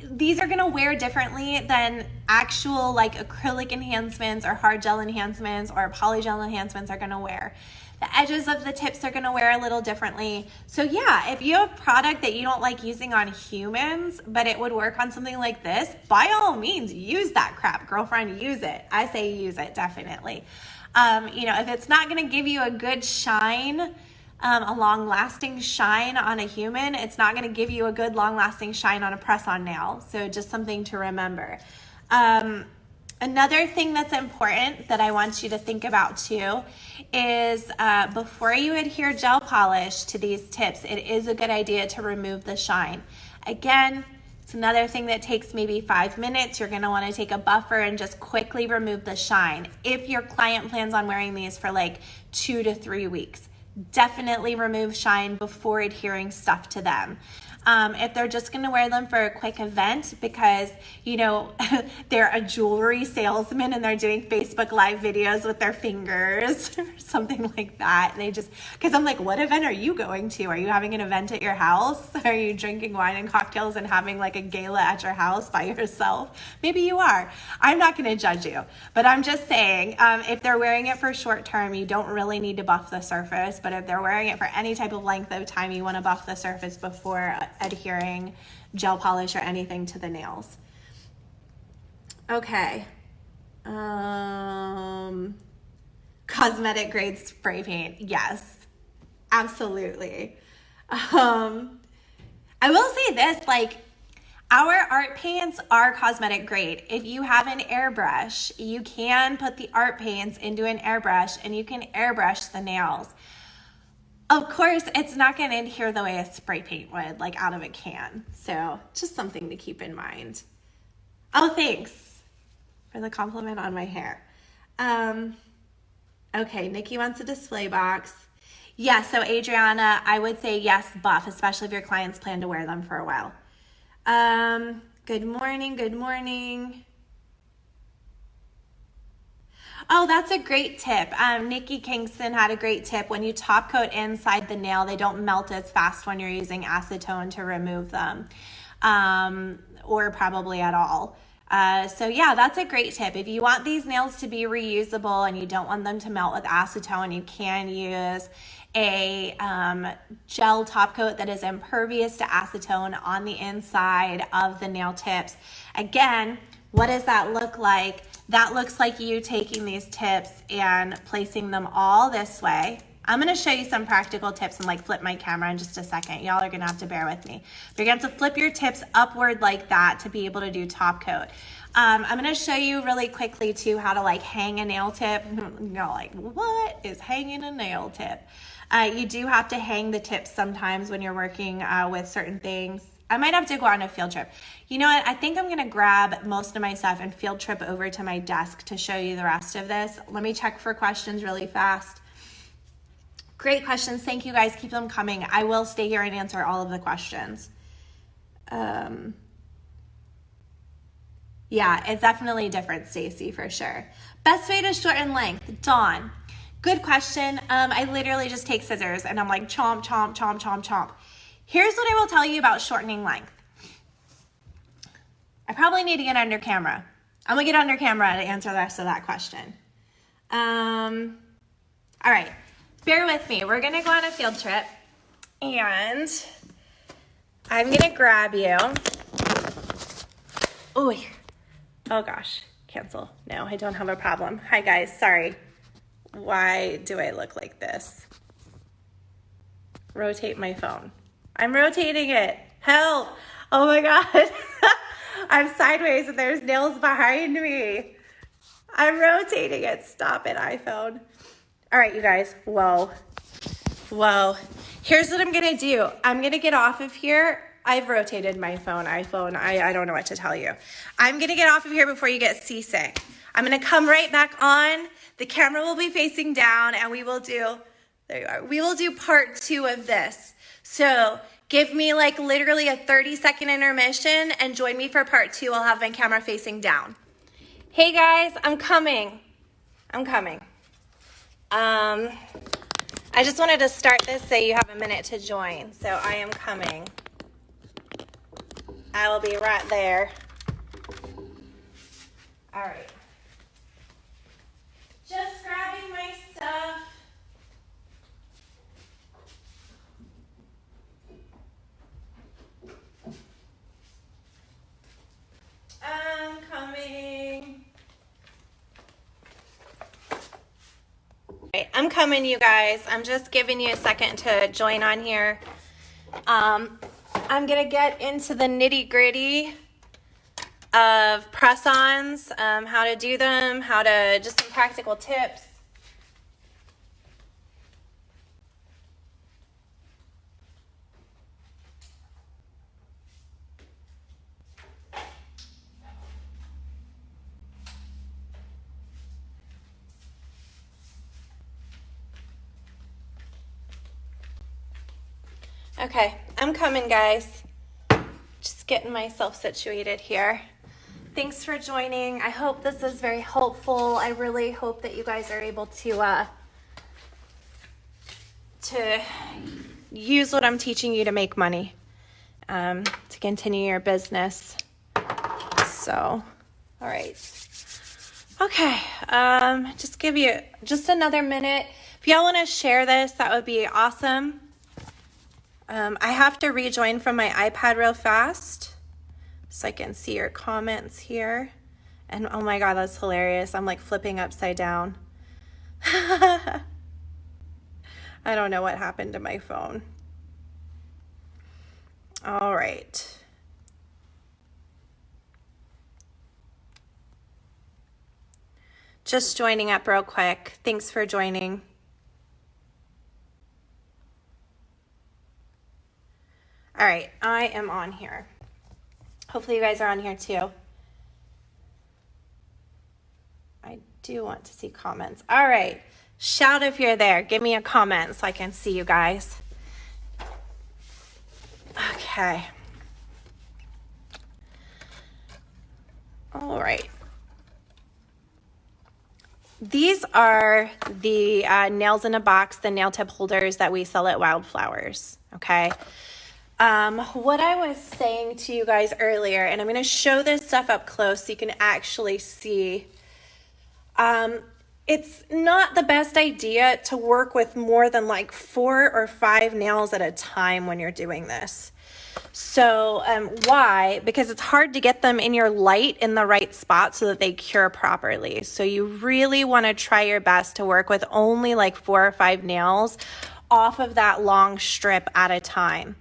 these are gonna wear differently than actual like acrylic enhancements or hard gel enhancements or polygel enhancements are gonna wear. The edges of the tips are gonna wear a little differently. So yeah, if you have product that you don't like using on humans, but it would work on something like this, by all means, use that crap, girlfriend, use it. I say use it, definitely. If it's not gonna give you a good shine, a long-lasting shine on a human, it's not gonna give you a good long-lasting shine on a press-on nail. So just something to remember. Another thing that's important that I want you to think about too is before you adhere gel polish to these tips, it is a good idea to remove the shine. Again, it's another thing that takes maybe 5 minutes. You're gonna wanna take a buffer and just quickly remove the shine. If your client plans on wearing these for like 2 to 3 weeks, definitely remove shine before adhering stuff to them. If they're just gonna wear them for a quick event because, they're a jewelry salesman and they're doing Facebook Live videos with their fingers or something like that. Because I'm like, what event are you going to? Are you having an event at your house? Are you drinking wine and cocktails and having like a gala at your house by yourself? Maybe you are. I'm not gonna judge you, but I'm just saying, if they're wearing it for short term, you don't really need to buff the surface, but if they're wearing it for any type of length of time, you wanna buff the surface before adhering gel polish or anything to the nails. Okay. Cosmetic grade spray paint. Yes, absolutely. I will say this, like our art paints are cosmetic grade. If you have an airbrush, you can put the art paints into an airbrush and you can airbrush the nails. Of course, it's not going to adhere the way a spray paint would, like out of a can. So just something to keep in mind. Oh, thanks for the compliment on my hair. Okay, Nikki wants a display box. Yeah, so Adriana, I would say yes, buff, especially if your clients plan to wear them for a while. Good morning, good morning. Oh, that's a great tip. Nikki Kingston had a great tip. When you top coat inside the nail, they don't melt as fast when you're using acetone to remove them, or probably at all. So yeah, that's a great tip. If you want these nails to be reusable and you don't want them to melt with acetone, you can use a gel top coat that is impervious to acetone on the inside of the nail tips. Again, what does that look like? That looks like you taking these tips and placing them all this way. I'm gonna show you some practical tips and like flip my camera in just a second. Y'all are gonna have to bear with me. You're gonna have to flip your tips upward like that to be able to do top coat. I'm gonna show you really quickly too how to like hang a nail tip. You're like, what is hanging a nail tip? You do have to hang the tips sometimes when you're working with certain things. I might have to go on a field trip. You know what? I think I'm gonna grab most of my stuff and field trip over to my desk to show you the rest of this. Let me check for questions really fast. Great questions. Thank you guys. Keep them coming. I will stay here and answer all of the questions. Yeah, it's definitely different, Stacy, for sure. Best way to shorten length, Dawn. Good question. I literally just take scissors and I'm like chomp, chomp, chomp, chomp, chomp. Here's what I will tell you about shortening length. I probably need to get under camera. I'm gonna get under camera to answer the rest of that question. All right, bear with me. We're gonna go on a field trip and I'm gonna grab you. Oh gosh, cancel. No, I don't have a problem. Hi guys, sorry. Why do I look like this? Rotate my phone. I'm rotating it. Help. Oh my God. I'm sideways and there's nails behind me. I'm rotating it. Stop it, iPhone. All right, you guys. Whoa. Here's what I'm going to do. I'm going to get off of here. I've rotated my phone, iPhone. I don't know what to tell you. I'm going to get off of here before you get seasick. I'm going to come right back on. The camera will be facing down and we will do, there you are. We will do part 2 of this. So give me like literally a 30-second intermission and join me for part 2. I'll have my camera facing down. Hey guys, I'm coming. I just wanted to start this so you have a minute to join. So I am coming. I will be right there. All right. Just grabbing my stuff. I'm coming. Right, I'm coming, you guys. I'm just giving you a second to join on here. I'm gonna get into the nitty-gritty of press-ons, how to do them, just some practical tips. Okay, I'm coming, guys. Just getting myself situated here. Thanks for joining. I hope this is very helpful. I really hope that you guys are able to use what I'm teaching you to make money, to continue your business. So, all right. Okay, just give you just another minute. If y'all want to share this, that would be awesome. I have to rejoin from my iPad real fast so I can see your comments here. And oh my God, that's hilarious. I'm like flipping upside down. I don't know what happened to my phone. All right. Just joining up real quick. Thanks for joining. All right, I am on here. Hopefully you guys are on here too. I do want to see comments. All right, shout if you're there. Give me a comment so I can see you guys. Okay. All right. these are the nails in a box, the nail tip holders that we sell at Wildflowers, okay? What I was saying to you guys earlier, and I'm going to show this stuff up close so you can actually see, it's not the best idea to work with more than like 4 or 5 nails at a time when you're doing this. So why? Because it's hard to get them in your light in the right spot so that they cure properly. So you really want to try your best to work with only like 4 or 5 nails off of that long strip at a time.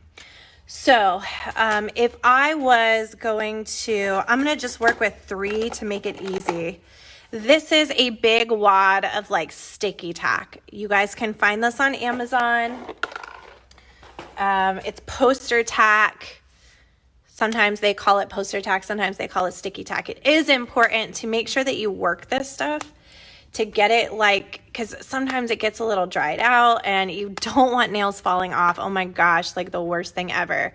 So if I was going to, I'm going to just work with 3 to make it easy. This is a big wad of like sticky tack. You guys can find this on Amazon. It's poster tack. Sometimes they call it poster tack, sometimes they call it sticky tack. It is important to make sure that you work this stuff to get it like, because sometimes it gets a little dried out and you don't want nails falling off. Oh my gosh, like the worst thing ever.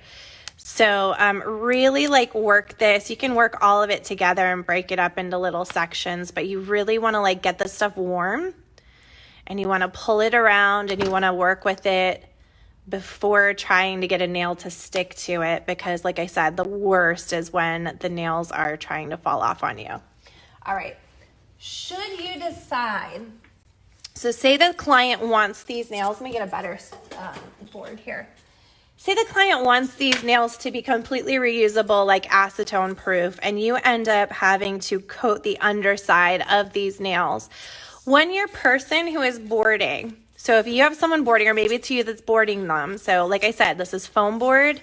So really like work this. You can work all of it together and break it up into little sections, but you really want to like get this stuff warm and you want to pull it around and you want to work with it before trying to get a nail to stick to it, because like I said, the worst is when the nails are trying to fall off on you. All right, should you decide, so say the client wants these nails, let me get a better board here. Say the client wants these nails to be completely reusable, like acetone proof, and you end up having to coat the underside of these nails. When your person who is boarding, so if you have someone boarding, or maybe it's you that's boarding them. So like I said, this is foam board.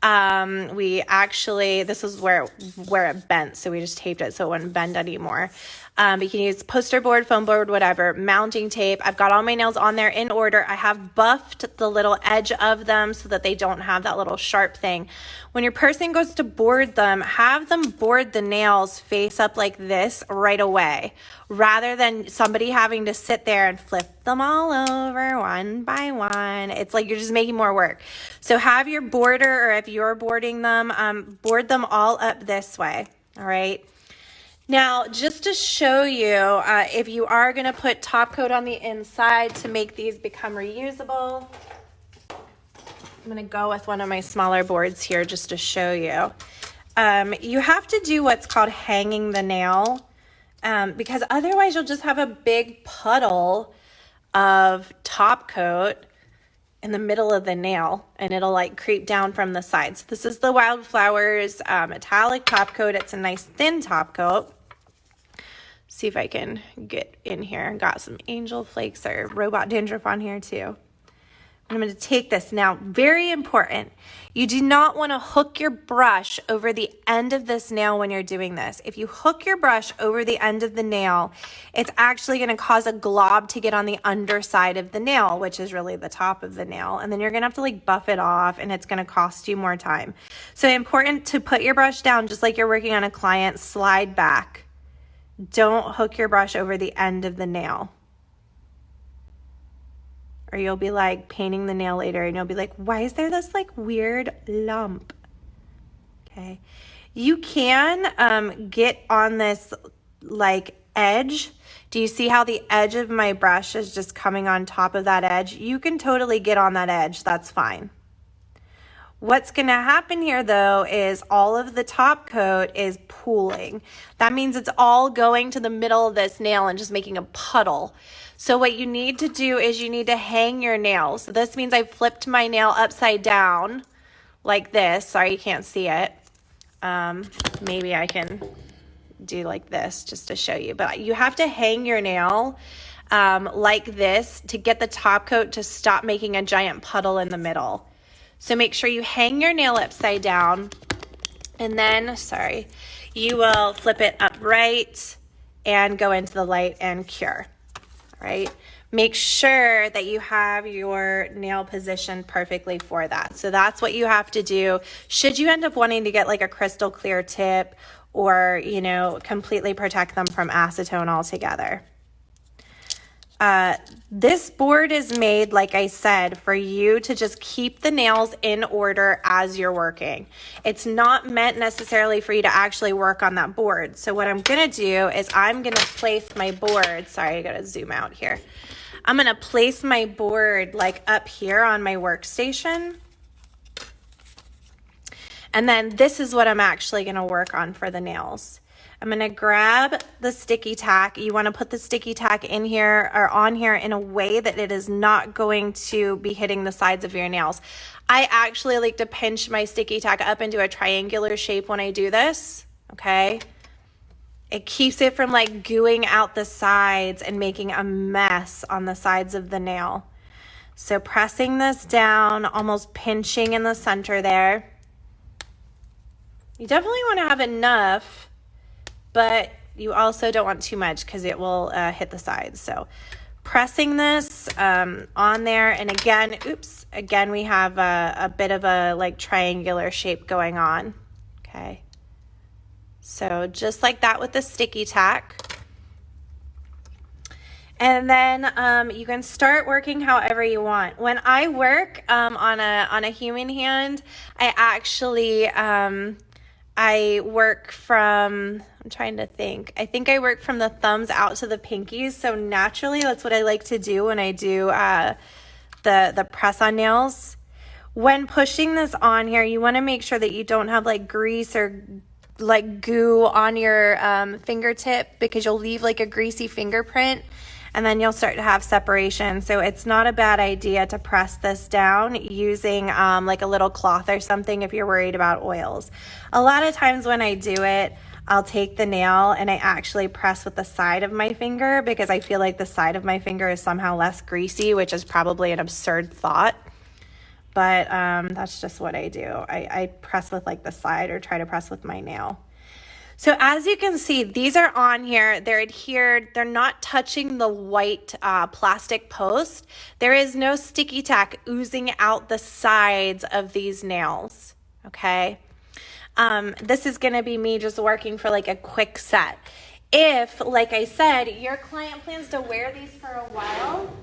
This is where it bent. So we just taped it so it wouldn't bend anymore. But you can use poster board, foam board, whatever, mounting tape. I've got all my nails on there in order. I have buffed the little edge of them so that they don't have that little sharp thing. When your person goes to board them, have them board the nails face up like this right away, rather than somebody having to sit there and flip them all over one by one. It's like you're just making more work. So have your boarder, or if you're boarding them, board them all up this way, all right? Now, just to show you, if you are going to put top coat on the inside to make these become reusable, I'm going to go with one of my smaller boards here just to show you. You have to do what's called hanging the nail, because otherwise you'll just have a big puddle of top coat in the middle of the nail, and it'll like creep down from the sides. This is the Wildflowers metallic top coat. It's a nice thin top coat. See if I can get in here. Got some angel flakes or robot dandruff on here too. I'm going to take this now. Very important. You do not want to hook your brush over the end of this nail when you're doing this. If you hook your brush over the end of the nail, it's actually going to cause a glob to get on the underside of the nail, which is really the top of the nail. And then you're going to have to like buff it off, and it's going to cost you more time. So important to put your brush down just like you're working on a client, slide back. Don't hook your brush over the end of the nail, or you'll be like painting the nail later and you'll be like, why is there this like weird lump? Okay. You can get on this like edge. Do you see how the edge of my brush is just coming on top of that edge? You can totally get on that edge. That's fine. What's going to happen here though is all of the top coat is pooling. That means it's all going to the middle of this nail and just making a puddle. So what you need to do is you need to hang your nail. So this means I flipped my nail upside down like this. Sorry, you can't see it. Maybe I can do like this just to show you. But you have to hang your nail like this to get the top coat to stop making a giant puddle in the middle. So make sure you hang your nail upside down, and then, you will flip it upright and go into the light and cure, all right? Make sure that you have your nail positioned perfectly for that. So that's what you have to do. Should you end up wanting to get like a crystal clear tip, or, completely protect them from acetone altogether. This board is made, like I said, for you to just keep the nails in order as you're working. It's not meant necessarily for you to actually work on that board. So what I'm gonna do is I'm gonna place my board, sorry, I gotta zoom out here. I'm gonna place my board like up here on my workstation. And then this is what I'm actually gonna work on for the nails. I'm gonna grab the sticky tack. You wanna put the sticky tack in here or on here in a way that it is not going to be hitting the sides of your nails. I actually like to pinch my sticky tack up into a triangular shape when I do this, okay? It keeps it from like gooing out the sides and making a mess on the sides of the nail. So pressing this down, almost pinching in the center there. You definitely wanna have enough, but you also don't want too much because it will hit the sides. So pressing this on there, and again, oops, again we have a bit of a like triangular shape going on, okay? So just like that with the sticky tack. And then you can start working however you want. When I work on a human hand, I actually, I work from, I'm trying to think. I think I work from the thumbs out to the pinkies. So naturally, that's what I like to do when I do the press-on nails. When pushing this on here, you want to make sure that you don't have like grease or like goo on your fingertip, because you'll leave like a greasy fingerprint and then you'll start to have separation. So it's not a bad idea to press this down using like a little cloth or something if you're worried about oils. A lot of times when I do it, I'll take the nail and I actually press with the side of my finger because I feel like the side of my finger is somehow less greasy, which is probably an absurd thought. But that's just what I do. I press with like the side or try to press with my nail. So as you can see, these are on here, they're adhered, they're not touching the white plastic post. There is no sticky tack oozing out the sides of these nails, okay? This is gonna be me just working for like a quick set. If, like I said, your client plans to wear these for a while,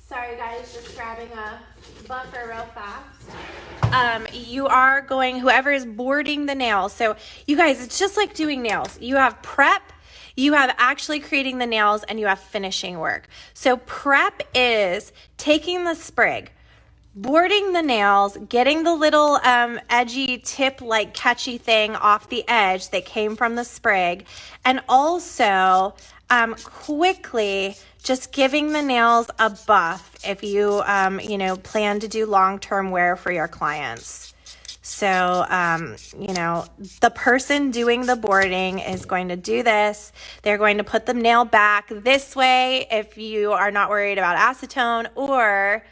sorry guys, just grabbing a buffer real fast. You are going, whoever is boarding the nails. So you guys, it's just like doing nails. You have prep, you have actually creating the nails, and you have finishing work. So prep is taking the sprig, boarding the nails, getting the little edgy tip like catchy thing off the edge that came from the sprig, and also quickly just giving the nails a buff if you you know, plan to do long-term wear for your clients. So you know, the person doing the boarding is going to do this. They're going to put the nail back this way if you are not worried about acetone, or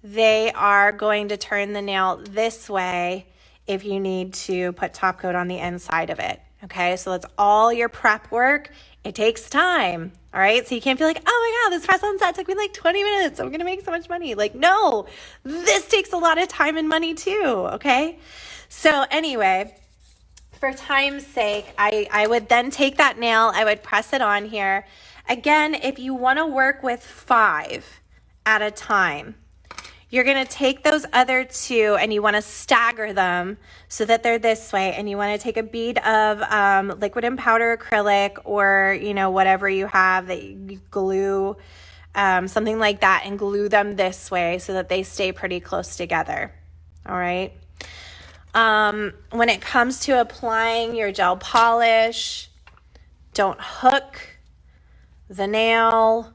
they are going to turn the nail this way if you need to put top coat on the inside of it. Okay, so that's all your prep work. It takes time, all right? So you can't feel like, oh my God, this press-on set took me like 20 minutes. I'm gonna make so much money. Like, no, this takes a lot of time and money too, okay? So anyway, for time's sake, I would then take that nail, I would press it on here. Again, if you wanna work with 5 at a time, you're gonna take those other 2 and you wanna stagger them so that they're this way, and you wanna take a bead of liquid and powder acrylic, or you know, whatever you have that you glue, something like that, and glue them this way so that they stay pretty close together, all right? When it comes to applying your gel polish, don't hook the nail,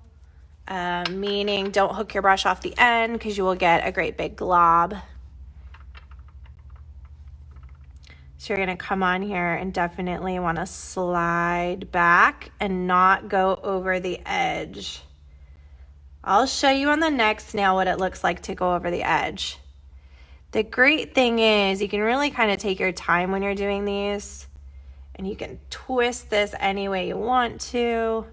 meaning don't hook your brush off the end because you will get a great big glob. So you're going to come on here and definitely want to slide back and not go over the edge. I'll show you on the next nail what it looks like to go over the edge. The great thing is you can really kind of take your time when you're doing these, and you can twist this any way you want to.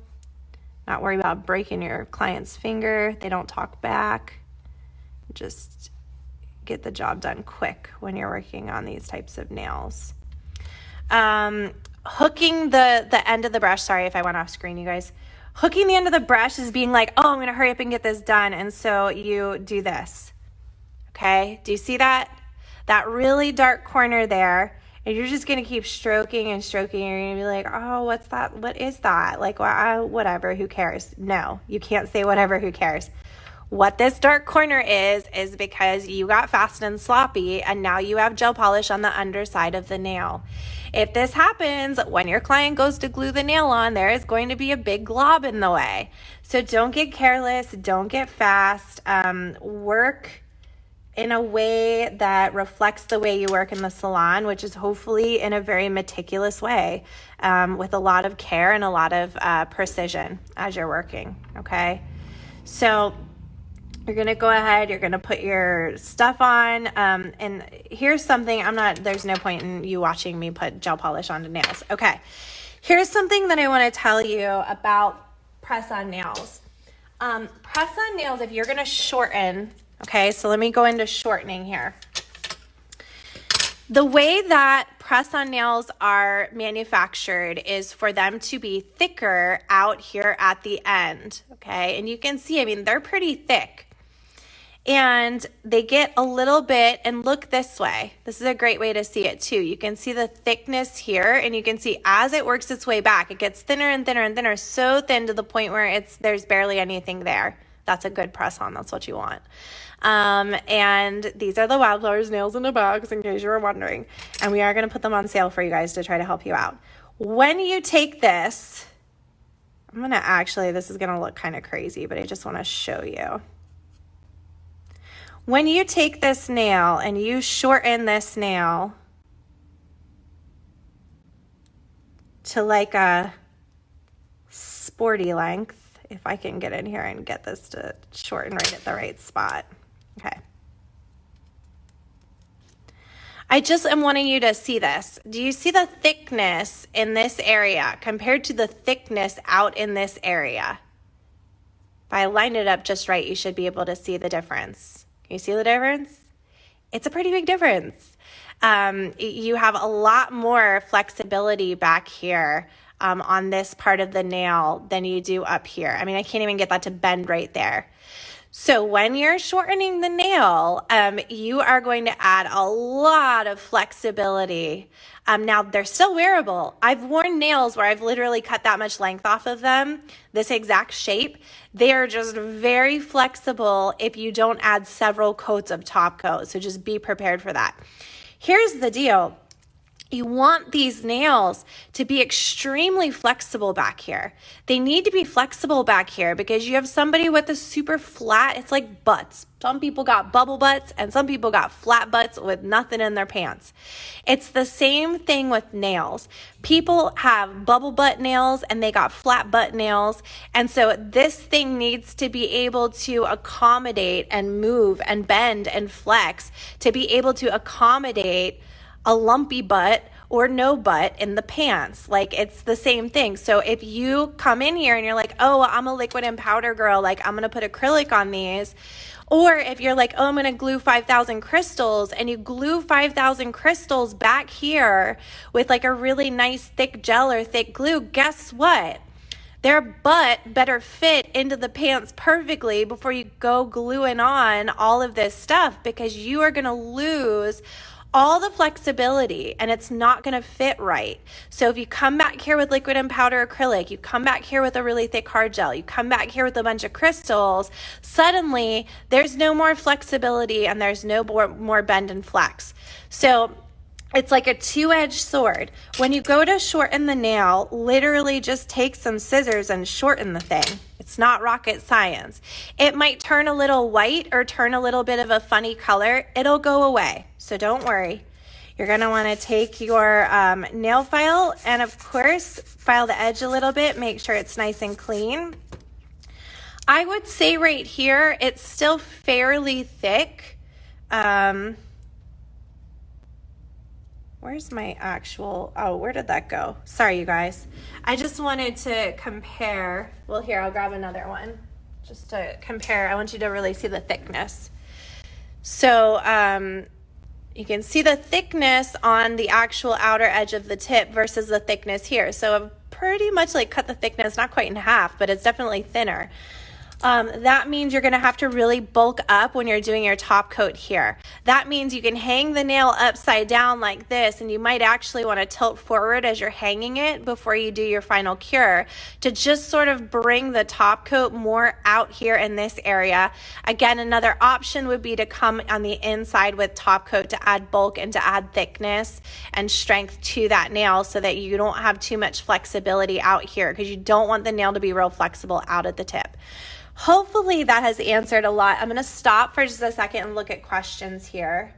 Not worry about breaking your client's finger. They don't talk back. Just get the job done quick when you're working on these types of nails. Hooking the end of the brush, sorry if I went off screen, you guys. Hooking the end of the brush is being like, oh, I'm going to hurry up and get this done. And so you do this. Okay. Do you see that? That really dark corner there. And you're just going to keep stroking and stroking. You're going to be like, oh, what's that? What is that? Like, whatever, who cares? No, you can't say whatever, who cares? What this dark corner is because you got fast and sloppy and now you have gel polish on the underside of the nail. If this happens when your client goes to glue the nail on, there is going to be a big glob in the way. So don't get careless, don't get fast, work in a way that reflects the way you work in the salon, which is hopefully in a very meticulous way, with a lot of care and a lot of precision as you're working, okay? So you're gonna go ahead, you're gonna put your stuff on, and here's something, there's no point in you watching me put gel polish onto nails. Okay, here's something that I wanna tell you about press-on nails. Press-on nails, if you're gonna shorten, okay, so let me go into shortening here. The way that press-on nails are manufactured is for them to be thicker out here at the end, okay? And you can see, I mean, they're pretty thick. And they get a little bit, and look this way. This is a great way to see it too. You can see the thickness here, and you can see as it works its way back, it gets thinner and thinner and thinner, so thin to the point where there's barely anything there. That's a good press-on. That's what you want. And these are the Wildflowers nails in a box, in case you were wondering. And we are going to put them on sale for you guys to try to help you out. When you take this, this is going to look kind of crazy, but I just want to show you. When you take this nail and you shorten this nail to like a sporty length, if I can get in here and get this to shorten right at the right spot. Okay. I just am wanting you to see this. Do you see the thickness in this area compared to the thickness out in this area? If I line it up just right, you should be able to see the difference. Can you see the difference? It's a pretty big difference. You have a lot more flexibility back here on this part of the nail than you do up here. I mean, I can't even get that to bend right there. So when you're shortening the nail, you are going to add a lot of flexibility. Now, they're still wearable. I've worn nails where I've literally cut that much length off of them, this exact shape. They are just very flexible if you don't add several coats of top coat. So just be prepared for that. Here's the deal. You want these nails to be extremely flexible back here. They need to be flexible back here because you have somebody with a super flat, it's like butts. Some people got bubble butts and some people got flat butts with nothing in their pants. It's the same thing with nails. People have bubble butt nails and they got flat butt nails. And so this thing needs to be able to accommodate and move and bend and flex to be able to accommodate a lumpy butt or no butt in the pants. Like, it's the same thing. So if you come in here and you're like, oh, I'm a liquid and powder girl, like I'm gonna put acrylic on these, or if you're like, oh, I'm gonna glue 5,000 crystals, and you glue 5,000 crystals back here with like a really nice thick gel or thick glue, guess what? Their butt better fit into the pants perfectly before you go gluing on all of this stuff, because you are gonna lose all the flexibility and it's not going to fit right. So if you come back here with liquid and powder acrylic, you come back here with a really thick hard gel, you come back here with a bunch of crystals, suddenly there's no more flexibility and there's no more bend and flex. So it's like a two-edged sword. When you go to shorten the nail, literally just take some scissors and shorten the thing. It's not rocket science. It might turn a little white or turn a little bit of a funny color. It'll go away, so don't worry. You're gonna wanna take your nail file and of course, file the edge a little bit, make sure it's nice and clean. I would say right here, it's still fairly thick. Where's my actual, oh, where did that go? Sorry, you guys. I just wanted to compare. Well, here, I'll grab another one just to compare. I want you to really see the thickness. So you can see the thickness on the actual outer edge of the tip versus the thickness here. So pretty much like cut the thickness, not quite in half, but it's definitely thinner. That means you're going to have to really bulk up when you're doing your top coat here. That means you can hang the nail upside down like this, and you might actually want to tilt forward as you're hanging it before you do your final cure to just sort of bring the top coat more out here in this area. Again, another option would be to come on the inside with top coat to add bulk and to add thickness and strength to that nail so that you don't have too much flexibility out here, because you don't want the nail to be real flexible out at the tip. Hopefully that has answered a lot. I'm going to stop for just a second and look at questions here.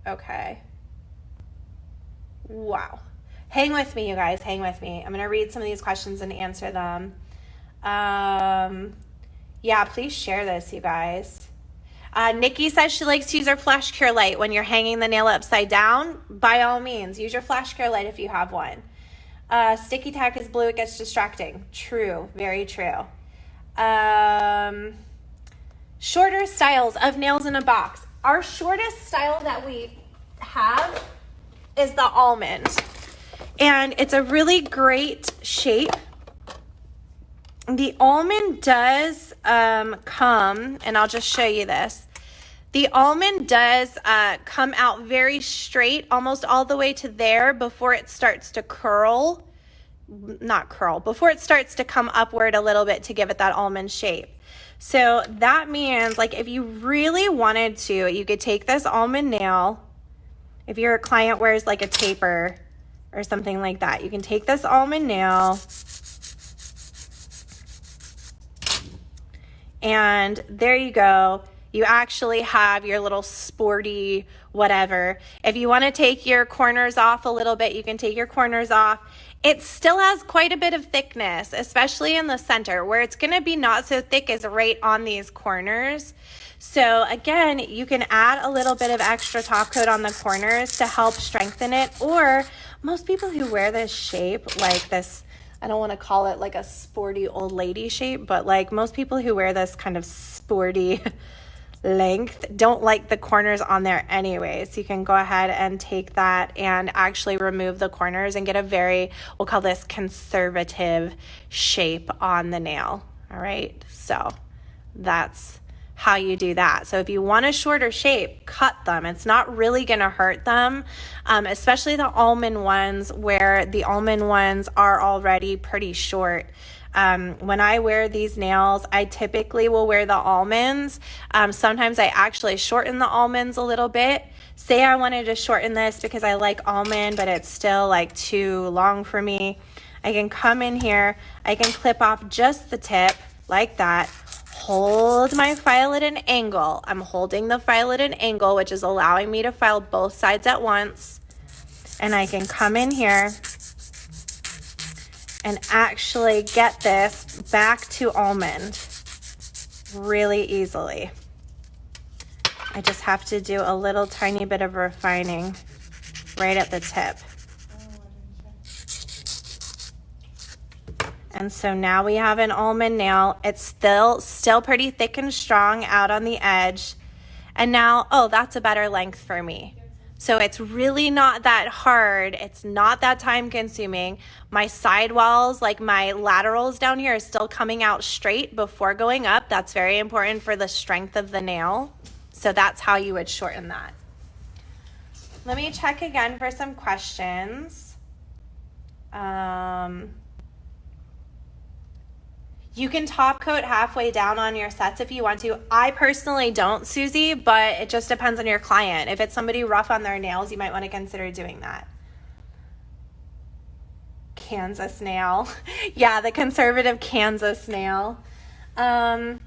Okay. Wow. Hang with me, you guys. Hang with me. I'm going to read some of these questions and answer them. Yeah, please share this, you guys. Nikki says she likes to use her flash cure light when you're hanging the nail upside down. By all means, use your flash cure light if you have one. Sticky tack is blue, it gets distracting. True, very true. Shorter styles of nails in a box. Our shortest style that we have is the almond. And it's a really great shape. The almond does come, and I'll just show you this. The almond does come out very straight, almost all the way to there before it starts to curl. Not curl, before it starts to come upward a little bit to give it that almond shape. So that means, like, if you really wanted to, you could take this almond nail. If your client wears like a taper or something like that, you can take this almond nail and there you go. You actually have your little sporty whatever. If you want to take your corners off a little bit, you can take your corners off. It still has quite a bit of thickness, especially in the center. Where it's going to be not so thick is right on these corners. So again, you can add a little bit of extra top coat on the corners to help strengthen it. Or most people who wear this shape, like this, I don't want to call it like a sporty old lady shape, but like most people who wear this kind of sporty length don't like the corners on there anyway. So you can go ahead and take that and actually remove the corners and get a very, we'll call this conservative shape on the nail. All right, so that's how you do that. So if you want a shorter shape, cut them. It's not really going to hurt them, especially the almond ones, where the almond ones are already pretty short. When I wear these nails, I typically will wear the almonds. Sometimes I actually shorten the almonds a little bit. Say I wanted to shorten this because I like almond, but it's still like too long for me. I can come in here, I can clip off just the tip like that, hold my file at an angle. I'm holding the file at an angle, which is allowing me to file both sides at once. And I can come in here and actually get this back to almond really easily. I just have to do a little tiny bit of refining right at the tip. And so now we have an almond nail. It's still pretty thick and strong out on the edge. And now, oh, that's a better length for me. So it's really not that hard. It's not that time consuming. My sidewalls, like my laterals down here, are still coming out straight before going up. That's very important for the strength of the nail. So that's how you would shorten that. Let me check again for some questions. You can top coat halfway down on your sets if you want to. I personally don't, Susie, but it just depends on your client. If it's somebody rough on their nails, you might want to consider doing that. Kansas nail. Yeah, the conservative Kansas nail. How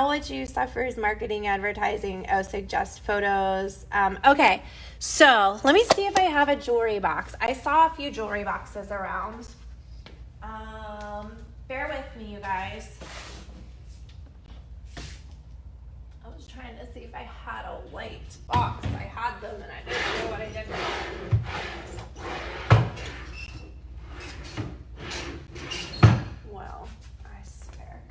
would you Suffers marketing advertising? Oh, suggest photos. Okay, so let me see if I have a jewelry box. I saw a few jewelry boxes around. Bear with me, you guys. I was trying to see if I had a white box. I had them and I didn't know what I did with them. Well, I swear.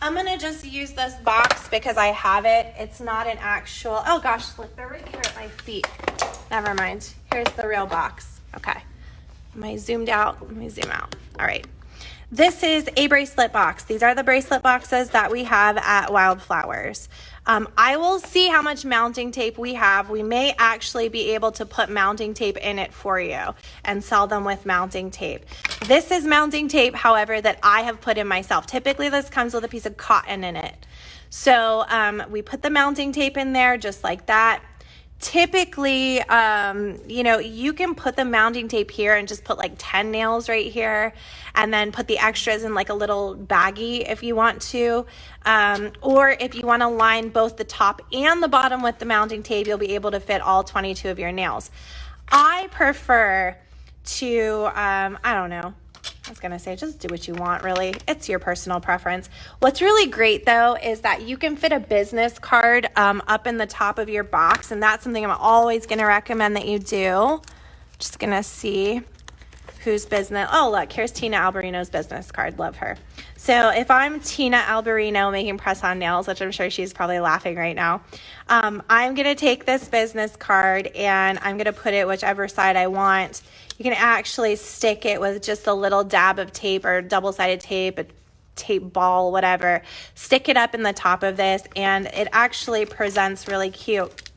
I'm gonna just use this box because I have it. It's not an actual, oh gosh, look, they're right here at my feet. Never mind. Here's the real box. Okay. Am I zoomed out? Let me zoom out. All right. This is a bracelet box. These are the bracelet boxes that we have at Wildflowers. I will see how much mounting tape we have. We may actually be able to put mounting tape in it for you and sell them with mounting tape. This is mounting tape, however, that I have put in myself. Typically, this comes with a piece of cotton in it. So we put the mounting tape in there just like that. Typically, you know, you can put the mounting tape here and just put like 10 nails right here and then put the extras in like a little baggie if you want to. Or if you want to line both the top and the bottom with the mounting tape, you'll be able to fit all 22 of your nails. I prefer to, I don't know. I was gonna say, just do what you want, really. It's your personal preference. What's really great, though, is that you can fit a business card up in the top of your box, and that's something I'm always gonna recommend that you do. Just gonna see whose business. Oh, look, here's Tina Alberino's business card. Love her. So if I'm Tina Alberino making press-on nails, which I'm sure she's probably laughing right now, I'm gonna take this business card and I'm gonna put it whichever side I want. You can actually stick it with just a little dab of tape or double-sided tape, a tape ball, whatever. Stick it up in the top of this and it actually presents really cute.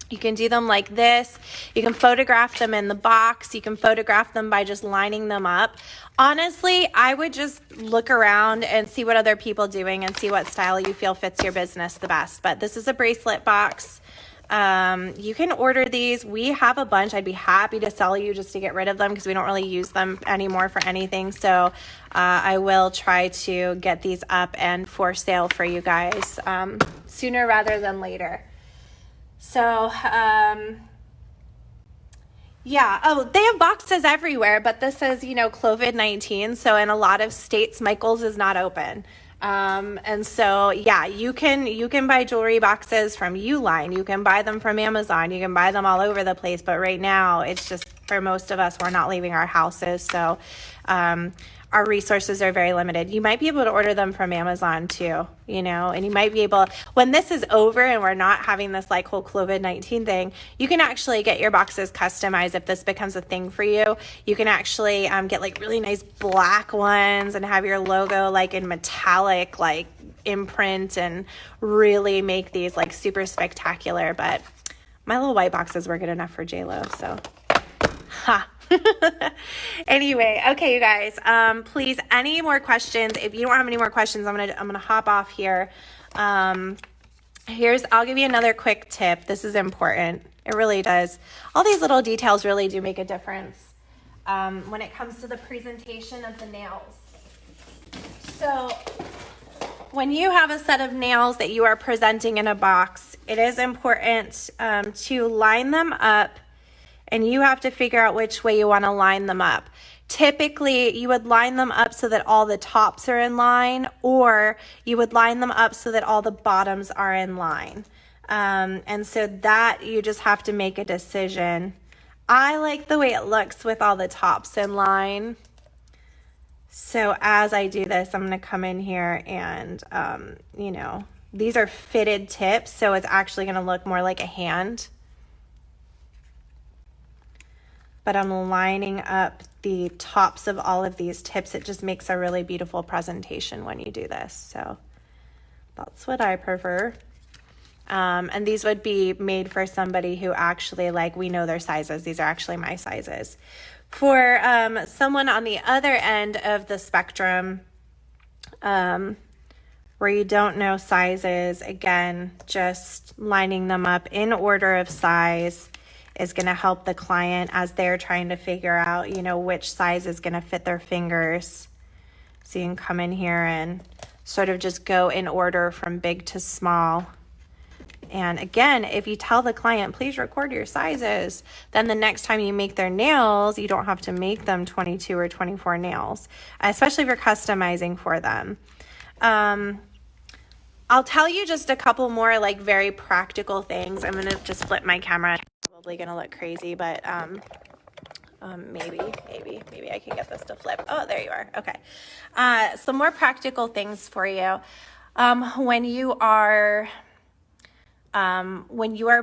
You can do them like this. You can photograph them in the box. You can photograph them by just lining them up. Honestly, I would just look around and see what other people are doing and see what style you feel fits your business the best. But this is a bracelet box. You can order these. We have a bunch. I'd be happy to sell you just to get rid of them because we don't really use them anymore for anything. So I will try to get these up and for sale for you guys sooner rather than later. So, yeah. Oh, they have boxes everywhere, but this is, you know, COVID-19. So in a lot of states, Michael's is not open. And so, yeah, you can buy jewelry boxes from Uline. You can buy them from Amazon. You can buy them all over the place. But right now, it's just for most of us, we're not leaving our houses. So, our resources are very limited. You might be able to order them from Amazon too, you know, and you might be able, when this is over and we're not having this like whole COVID-19 thing, you can actually get your boxes customized if this becomes a thing for you. You can actually get like really nice black ones and have your logo like in metallic like imprint and really make these like super spectacular. But my little white boxes were good enough for J-Lo, so ha. Anyway, okay, you guys, please, any more questions? If you don't have any more questions, I'm gonna hop off here. I'll give you another quick tip. This is important. It really does. All these little details really do make a difference when it comes to the presentation of the nails. So when you have a set of nails that you are presenting in a box, it is important to line them up. And you have to figure out which way you want to line them up. Typically, you would line them up so that all the tops are in line, or you would line them up so that all the bottoms are in line. And so that you just have to make a decision. I like the way it looks with all the tops in line. So as I do this, I'm going to come in here and, you know, these are fitted tips, so it's actually going to look more like a hand. But I'm lining up the tops of all of these tips. It just makes a really beautiful presentation when you do this. So that's what I prefer. And these would be made for somebody who actually, like, we know their sizes. These are actually my sizes. For someone on the other end of the spectrum, where you don't know sizes, again, just lining them up in order of size is going to help the client as they're trying to figure out, you know, which size is going to fit their fingers. So you can come in here and sort of just go in order from big to small. And again, if you tell the client, please record your sizes, then the next time you make their nails, you don't have to make them 22 or 24 nails, especially if you're customizing for them. I'll tell you just a couple more like very practical things. I'm going to just flip my camera. Probably gonna look crazy, but maybe I can get this to flip. Oh, there you are. Okay. Some more practical things for you. When you are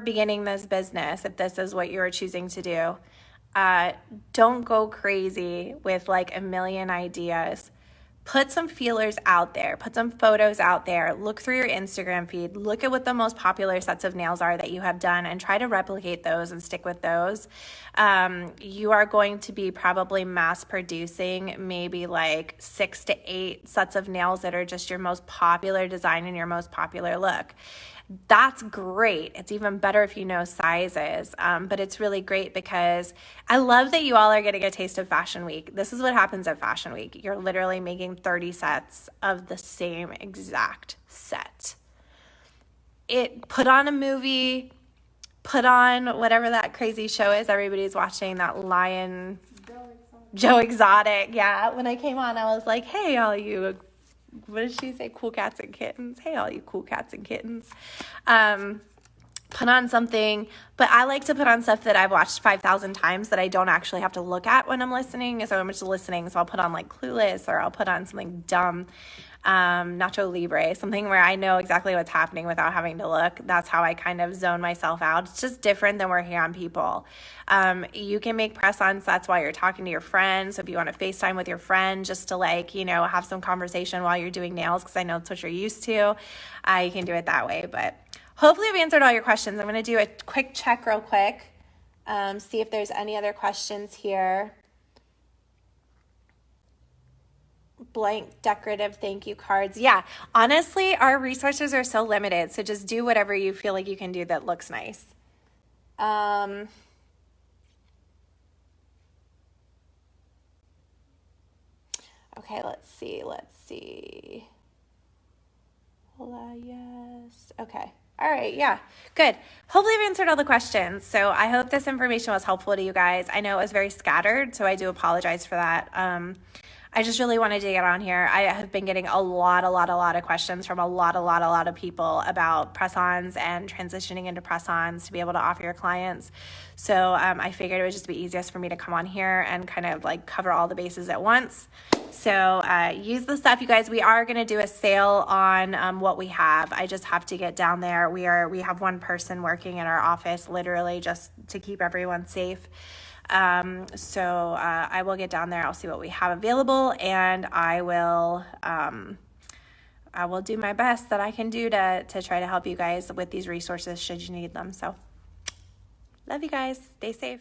beginning this business, if this is what you're choosing to do, don't go crazy with like a million ideas. Put some feelers out there, put some photos out there, look through your Instagram feed, look at what the most popular sets of nails are that you have done and try to replicate those and stick with those. You are going to be probably mass producing maybe like 6 to 8 sets of nails that are just your most popular design and your most popular look. That's great. It's even better if you know sizes, but it's really great because I love that you all are getting a taste of Fashion Week. This is what happens at Fashion Week. You're literally making 30 sets of the same exact set. Put on a movie, put on whatever that crazy show is everybody's watching, that Lion, Joe Exotic. Yeah, when I came on, I was like, hey, all you, what did she say? Cool cats and kittens. Hey, all you cool cats and kittens. Put on something, but I like to put on stuff that I've watched 5,000 times that I don't actually have to look at when I'm listening. So I'm just listening. So I'll put on like Clueless, or I'll put on something dumb, Nacho Libre, something where I know exactly what's happening without having to look. That's how I kind of zone myself out. It's just different than working on people. You can make press-on sets while you're talking to your friends. So if you want to FaceTime with your friend just to like, you know, have some conversation while you're doing nails, because I know it's what you're used to, you can do it that way. But hopefully I've answered all your questions. I'm going to do a quick check real quick, see if there's any other questions here. Blank decorative thank you cards. Yeah, honestly, our resources are so limited, so just do whatever you feel like you can do that looks nice. Okay, let's see. Hola, yes. Okay. All right, yeah, good. Hopefully I've answered all the questions. So I hope this information was helpful to you guys. I know it was very scattered, so I do apologize for that. I just really wanted to get on here. I have been getting a lot of questions from a lot of people about press-ons and transitioning into press-ons to be able to offer your clients. So I figured it would just be easiest for me to come on here and kind of like cover all the bases at once. So use the stuff, you guys. We are going to do a sale on what we have. I just have to get down there. We have one person working in our office literally just to keep everyone safe. So I will get down there. I'll see what we have available, and I will do my best that I can do to try to help you guys with these resources should you need them. So love you guys. Stay safe.